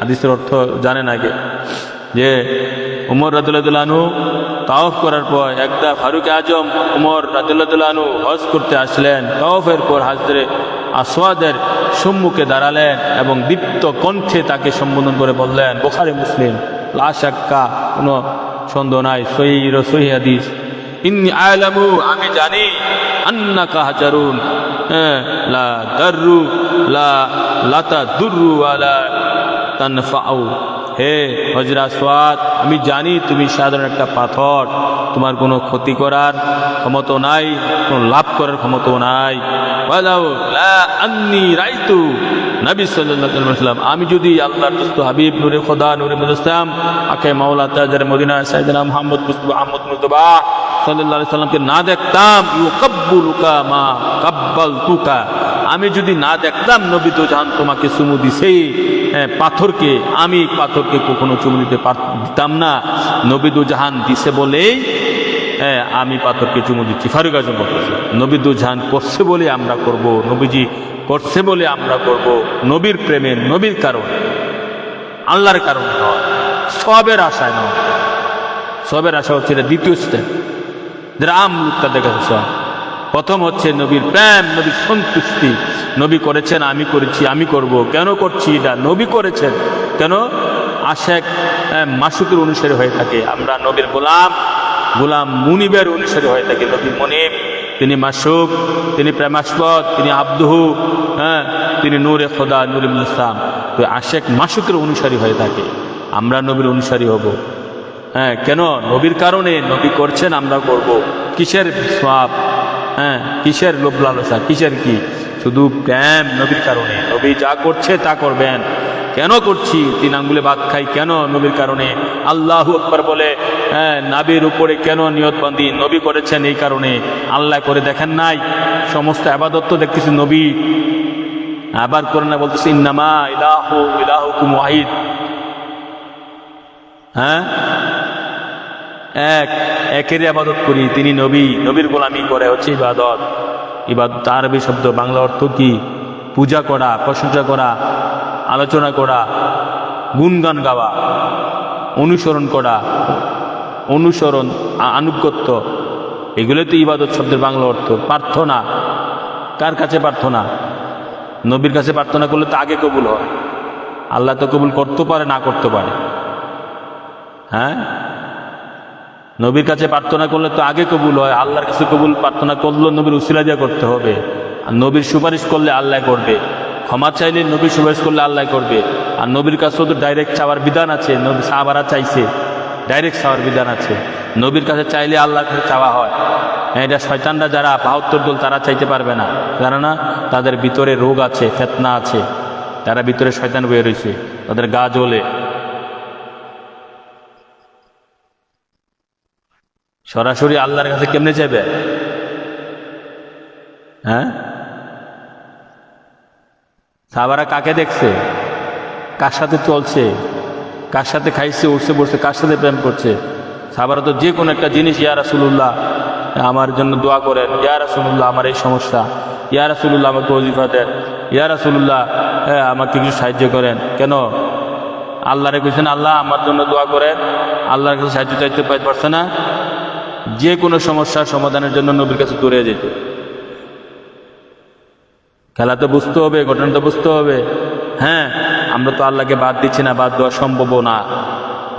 হাদিসের অর্থ জানেন আগে, যে ওমর রাদিয়াল্লাহু আনহু তাওয়াফ করার পর একটা ফারুক আজম ওমর রাদিয়াল্লাহু আনহু হজ করতে আসলেন। তাওয়াফের পর হাজরে আসওয়াদের সম্মুখে দাঁড়ালেন এবং দীপ্ত কণ্ঠে তাকে সম্বোধন করে বললেন, বুখারী মুসলিম, লা শাক্কা, কোনো সন্দেহ নাই, সহিহ হাদিস। ইন্নী আ'লামু, আমি জানি, আন্নাকা হাজারুন লা দাররু লা তাদুররু ওয়া লা তানফাউ। হে হজরে আসওয়াদ, আমি জানি তুমি সাধারণ একটা পাথর, তোমার কোনো ক্ষতি করার ক্ষমতা নাই, কোনো লাভ করার ক্ষমতা নাই। ওয়ালাউ লা আন্নী রাআইতু নবী সাল্লাল্লাহু আলাইহি ওয়াসাল্লাম, আমি যদি আল্লাহর দোস্ত হাবিব নূরে খোদা নূরে মুজতাম আকে মাওলা তাজের মদিনা সাইয়েদনা মুহাম্মদ মুস্তাফা আহমদ মুজতবা সাল্লাল্লাহু আলাইহি ওয়াসাল্লামকে না দেখতাম, ইউকাব্বুলুকা মা কাব্বালতুকা, আমি যদি না দেখতাম নবী তো জাহান তোমাকে চুমু দিছে, পাথরকে, আমি পাথরকে কখনো চুমু দিতাম না। নবী দু জাহান দিছে বলেই আমি পাথরকে চুমু দিচ্ছি। ফারুক আজম বলতেছে, নবী দু জাহান করছে বলে আমরা করব, নবীজি করছে বলে আমরা করব, নবীর প্রেমে, নবীর কারণ, আল্লাহর কারণ নয়, সবের আশায় নয়। সবের আশা হচ্ছে এটা দ্বিতীয় স্টেপ, যেটা আম লোকটা দেখাচ্ছে। প্রথম হচ্ছে নবীর প্রেম, নবীর সন্তুষ্টি। নবী করেছেন, আমি করেছি, আমি করব। কেন করছি এটা? নবী করেছেন। কেন? আশেক মাসুকের অনুসারী হয়ে থাকে। আমরা নবীর গোলাম মুনিবের অনুসারী হয়ে থাকি। নবী মুনিব, তিনি মাসুক, তিনি প্রেমাস্পদ, তিনি আব্দুহু, তিনি নূরে খোদা নূরে ইসলাম। তো আশেক মাসুকের অনুসারী হয়ে থাকে। আমরা নবীর অনুসারী হব। কেন? নবীর কারণে। নবী করছেন, আমরা করব। কিসের সওয়াব, কিসের লোভ লালসা, কিসের কি? শুধু প্রেম, নবীর কারণে। নবী যা করছে তা করবেন। কেন করছি? 3 আঙ্গুলে ভাত খাই কেন? নবীর কারণে। আল্লাহু আকবার বলে নাবির উপরে কেন নিয়ত বাঁধি? নবী করেছেন এই কারণে। আল্লাহ করে দেখেন নাই? সমস্ত ইবাদত তো দেখতেছি নবী। আবার কোরআনে বলতেছে, ইন্নামা ইলাহুকুম ওয়াহিদ। একেরই ইবাদত করি, তিনি নবী, নবীর গোলামি করে হচ্ছে ইবাদত। ইবাদত আরবি শব্দ, বাংলা অর্থ কি? পূজা করা, প্রশংসা করা, আলোচনা করা, গুণগান গাওয়া, অনুসরণ করা, অনুসরণ, আনুগত্য, এগুলো তো ইবাদত শব্দের বাংলা অর্থ। প্রার্থনা, কার কাছে প্রার্থনা? নবীর কাছে প্রার্থনা করলে তো আগে কবুল হয়। আল্লাহ তো কবুল করতে পারে, না করতে পারে। নবীর কাছে প্রার্থনা করলে তো আগে কবুল হয়। আল্লাহর কাছে কবুল প্রার্থনা করলেও নবীর উসিলা দিয়া করতে হবে। আর নবীর সুপারিশ করলে আল্লাহ করবে। ক্ষমা চাইলে নবীর সুপারিশ করলে আল্লাহ করবে। আর নবীর কাছেও তো ডাইরেক্ট চাওয়ার বিধান আছে। নবী সাহাবারা চাইছে, ডাইরেক্ট চাওয়ার বিধান আছে। নবীর কাছে চাইলে আল্লাহর কাছে চাওয়া হয়। এটা শয়তানরা যারা ৭২ দল তারা চাইতে পারবে না, কেননা তাদের ভিতরে রোগ আছে, ফেতনা আছে, তারা ভিতরে শয়তান বের হয়েছে, তাদের গা জ্বলে। সরাসরি আল্লাহর কাছে কেমনে যাবে? হ্যাঁ, সাহাবারা কাকে দেখছে, কার সাথে চলছে, কার সাথে খাইছে, উঠছে বসছে, কার সাথে প্রেম করছে? সাহাবারা তো যে কোনো একটা জিনিস, ইয়া রাসূলুল্লাহ আমার জন্য দোয়া করেন, ইয়া রাসূলুল্লাহ আমার এই সমস্যা, ইয়া রাসূলুল্লাহ আমাকে ওজিফা দেন, ইয়া রাসূলুল্লাহ আমাকে কিছু সাহায্য করেন। কেন? আল্লাহরে কইছেন আল্লাহ আমার জন্য দোয়া করেন, আল্লাহর কাছে সাহায্য চাইতে পারছে না, যে কোনো সমস্যার সমাধানের জন্য নবীর কাছে দৌড়ে যেত। খেলা তো বুঝতে হবে, ঘটনা তো বুঝতে হবে। হ্যাঁ, আমরা তো আল্লাহকে বাদ দিচ্ছি না, বাদ দেওয়া সম্ভব না।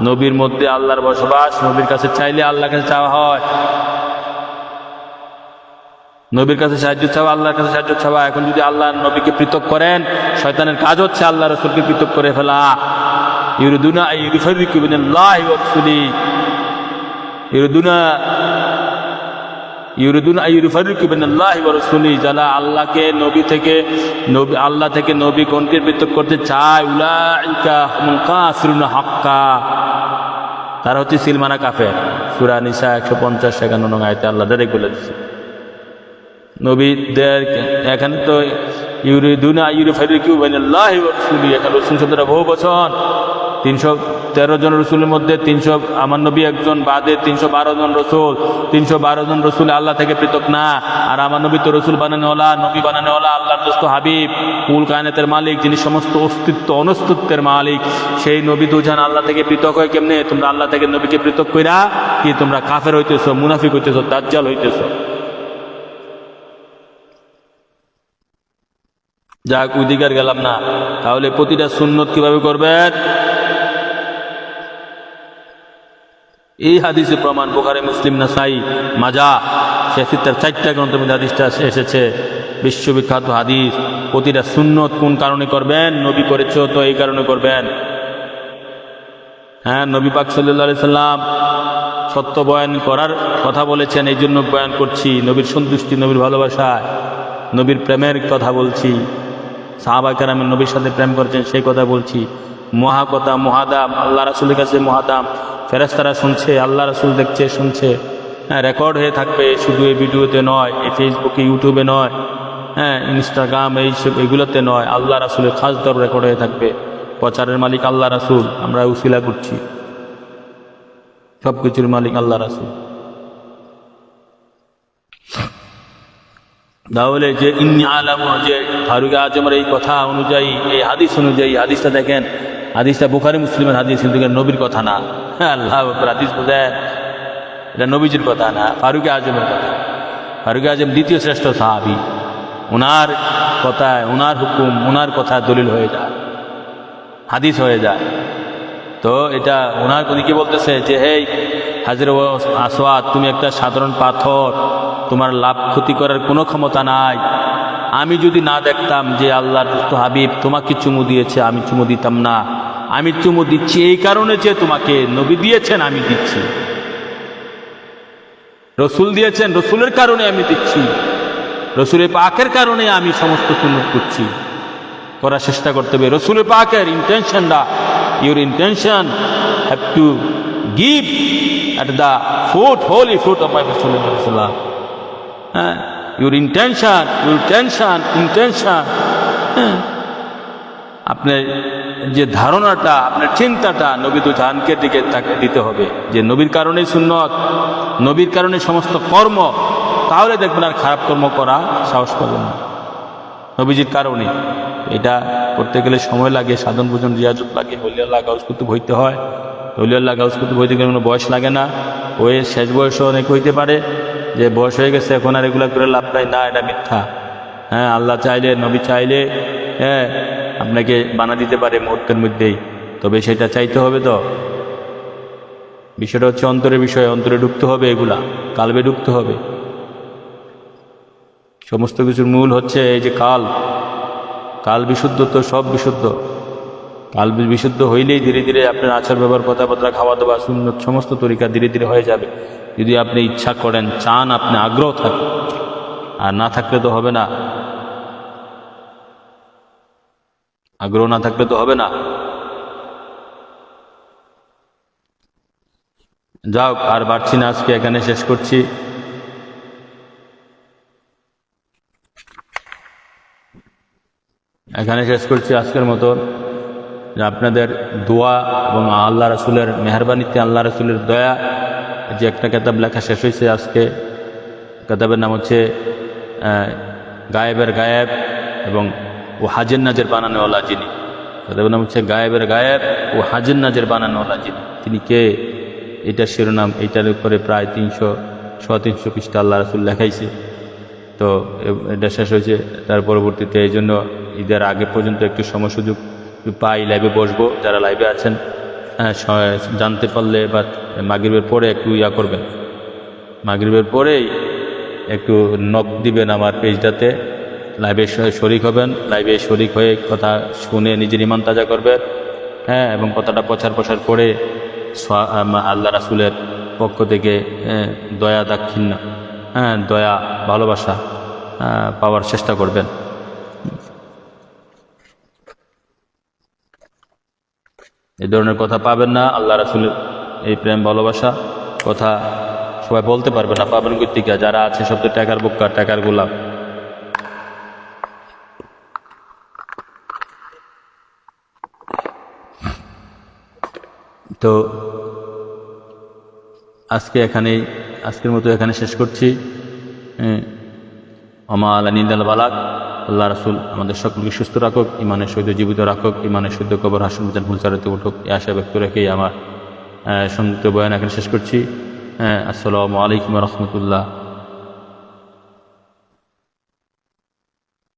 নবীর মধ্যে আল্লাহর বসবাস, নবীর কাছে চাইলে আল্লাহর কাছে চাওয়া হয়, নবীর কাছে সাহায্য চাওয়া, আল্লাহর কাছে সাহায্য চাওয়া। এখন যদি আল্লাহ নবীকে পৃথক করেন, শয়তানের কাজ হচ্ছে আল্লাহ রাসূলকে পৃথক করে ফেলা। ইউরিদুনা আইয়ুফাররিকু বিনাল্লাহি ওয়া রাসূলিহি, ইউরিদুনা আইয়ুফাররিকু বিনাল্লাহি ওয়া রাসূলিহি, যারা আল্লাহকে নবী থেকে আল্লাহ থেকে নবীগণকে পৃথক করতে চায়, উলাইকা হুমুল কাফিরুনা হাক্কা, তারা হচ্ছে সিলমানা কাফের। সূরা নিসা 150-51 নং আয়াতে আল্লাহ ডাইরেক্ট বলে দিচ্ছে। নবীদের এখানে তো ইউরিদুনা আইয়ুফাররিকু বিনাল্লাহি ওয়া রাসূলিহি, এখানে রাসূল শব্দটা বহু বচন। 313 জন রসুলের মধ্যে আমার নবী একজন, বাদে 312 জন রসুল। 312 জন রসুল আল্লাহ থেকে পৃথক না। আর আমার নবী তো রসুল বানানোওয়ালা, নবী বানানোওয়ালা, আল্লাহর দোস্ত হাবিব, কুল কায়নাতের মালিক, যিনি সমস্ত অস্তিত্ব অনস্তিত্বের মালিক, সেই নবী দুজন আল্লাহ থেকে পৃথক হয় কেমনে? তোমরা আল্লাহ থেকে নবীকে পৃথক কইরা কি তোমরা কাফের হইতেছো, মুনাফিক হইতেছো, দাজ্জাল হইতেছো। যাক, অধিকার গেলাম না। তাহলে প্রতিটা সুন্নত কিভাবে করবেন? এই হাদিসে প্রমাণ, বুখারী, মুসলিম, নাসাই, মাজা, তার 4টা গ্রন্থের মধ্যে হাদিসটা এসেছে, বিশ্ববিখ্যাত হাদিস। প্রতিটা সুন্নত কোন কারণে করবেন? নবী করেছো তো এই কারণে করবেন। হ্যাঁ, নবী পাক সাল্লাল্লাহু আলাইহি সাল্লাম সত্য বয়ান করার কথা বলেছেন, এই জন্য বয়ান করছি। নবীর সন্তুষ্টি, নবীর ভালোবাসায়, নবীর প্রেমের কথা বলছি। সাহাবায়ে কেরামের নবীর সাথে প্রেম করেছেন সেই কথা বলছি। মহাকথা, মহাদাম, আল্লাহ রাসূলের কাছে মহাদাম, ফেরেশতারা শুনছে, আল্লাহ রাসূল দেখছে, শুনছে। হ্যাঁ, রেকর্ড হয়ে থাকবে, শুধু এই ভিডিওতে নয়, এই ফেসবুকে, ইউটিউবে নয়, হ্যাঁ, ইনস্টাগ্রাম, এইসব এগুলোতে নয়, আল্লাহ রাসূলের খাস দর রেকর্ড হয়ে থাকবে। প্রচারের মালিক আল্লাহ রাসূল, আমরা উসিলা করছি, সব কিছুর মালিক আল্লাহ রাসূল। তাহলে যে ইন্নী আলামু, যে ফারুক আজমের এই কথা অনুযায়ী, এই হাদিস অনুযায়ী, হাদিসটা দেখেন, হাদিসটা বুখারী মুসলিমের হাদিস, কিন্তু নবীর কথা না। হ্যাঁ, আল্লাহ হাদিস বোঝেন, এটা নবীজির কথা না, ফারুক আজমের কথা। ফারুক আজম দ্বিতীয় শ্রেষ্ঠ সাহাবী, ওনার কথায়, ওনার হুকুম, ওনার কথা দলিল হয়ে যায়, হাদিস হয়ে যায়। তো এটা ওনার কি বলতেছে যে, হে হাজরে আসওয়াদ, তুমি একটা সাধারণ পাথর, তোমার লাভ ক্ষতি করার কোনো ক্ষমতা নাই। আমি যদি না দেখতাম যে আল্লাহর দোস্ত হাবিব তোমাকে চুমু দিয়েছে, আমি চুমু দিতাম না। আমি চুমু দিচ্ছি এই কারণে যে তোমাকে নবী দিয়েছেন, আমি দিচ্ছি। রসুল দিয়েছেন, রসুলের কারণে আমি দিচ্ছি। রসুলের পাকের কারণে আমি সমস্ত সুন্নত করছি, করার চেষ্টা করতে হবে। রসুলের পাকের ইন্টেনশনটা, your intention have to give at the foot, holy foot of my Rasulullah. Your intention, আপনার যে ধারণাটা, আপনার চিন্তাটা নবী দু জাহানকে দিকে তাকে দিতে হবে, যে নবীর কারণে সুন্নত, নবীর কারণে সমস্ত কর্ম। তাহলে দেখবেন আর খারাপ কর্ম করা সাহস পাবেন না, নবীজির কারণে। এটা করতে গেলে সময় লাগে, সাধন ভোজন, রিয়াজত লাগে, হলিয়াল্লাহ গাউস কুতুব হইতে হয়। হলিয়াল্লাহ গাউস কুতুব হইতে গেলে কোনো বয়স লাগে না। ওই শেষ বয়সও অনেক হইতে পারে, যে বয়স হয়ে গেছে এখন আর এগুলা করে লাভ নাই, না, এটা মিথ্যা। হ্যাঁ, আল্লাহ চাইলে, নবী চাইলে, হ্যাঁ, আপনাকে বানা দিতে পারে মুহূর্তের মধ্যেই, তবে সেটা চাইতে হবে। তো বিষয়টা হচ্ছে অন্তরের বিষয়, অন্তরে ঢুকতে হবে, এগুলা কালবে ঢুকতে হবে। সমস্ত কিছুর মূল হচ্ছে এই যে কাল বিশুদ্ধ, তো সব বিশুদ্ধ। কালব বিশুদ্ধ হইলেই ধীরে ধীরে আপনার আচার ব্যবহার, কথাবার্তা, খাওয়া দাওয়া, সুন্নত সমস্ত তরিকা ধীরে ধীরে হয়ে যাবে, যদি আপনি ইচ্ছা করেন, চান, আপনি আগ্রহ থাকে। আর না থাকলে তো হবে না, আগ্রহ না থাকলে তো হবে না। যাও, আর বাড়ছি না, আজকে এখানে শেষ করছি। এখানে শেষ করছি আজকের মতো। যে আপনাদের দোয়া এবং আল্লাহ রাসূলের মেহরবানিতে, আল্লাহ রাসূলের দয়া, যে একটা কিতাব লেখা শেষ হয়েছে আজকে। কিতাবের নাম হচ্ছে গায়েবের গায়েব এবং ও হাজের নাজের বানানোওয়ালা যিনি। কিতাবের নাম হচ্ছে গায়েবের গায়েব ও হাজের নাজের বানানোওয়ালা যিনি। তিনি কে, এটার শিরোনাম, এইটার উপরে প্রায় 300 পৃষ্ঠা আল্লাহ রাসূল লেখাইছে। তো এটা শেষ হয়েছে। তার পরবর্তীতে এই জন্য ঈদের আগে পর্যন্ত একটু সময় সুযোগ পাই, লাইভে বসবো। যারা লাইভে আছেন জানতে পারলে বা মাগরিবের পরে একটু করবেন, মাগরিবের পরেই একটু নক দিবেন আমার পেজটাতে, লাইভে শরিক হবেন। লাইভে শরিক হয়ে কথা শুনে নিজের ইমান তাজা করবেন, হ্যাঁ, এবং কথাটা প্রচার করে আল্লাহ রাসূলের পক্ষ থেকে দয়া দাক্ষিণ্য, হ্যাঁ, দয়া ভালোবাসা পাওয়ার চেষ্টা করবেন। এই ধরনের কথা পাবেন না, আল্লাহ রাসূলের এই প্রেম ভালোবাসা কথা সবাই বলতে পারবে না, পাবেন কর্তিকা যারা আছে সব তো টাকার বোকা, টাকার গোলাম। তো আজকের মতো এখানে শেষ করছি। আমা আলা নিন্দাল বালাক। আল্লাহ রাসূল আমাদের সকলকে সুস্থ রাখুক, ইমানের সহিত জীবিত রাখুক, ইমানের সহিত কবর হাসন মিজান ফুলচারিতে উঠুক, এই আশা ব্যক্ত রেখেই আমার সংযুক্ত বয়ান এখানে শেষ করছি। আসসালামু আলাইকুম ওয়া রাহমাতুল্লাহ।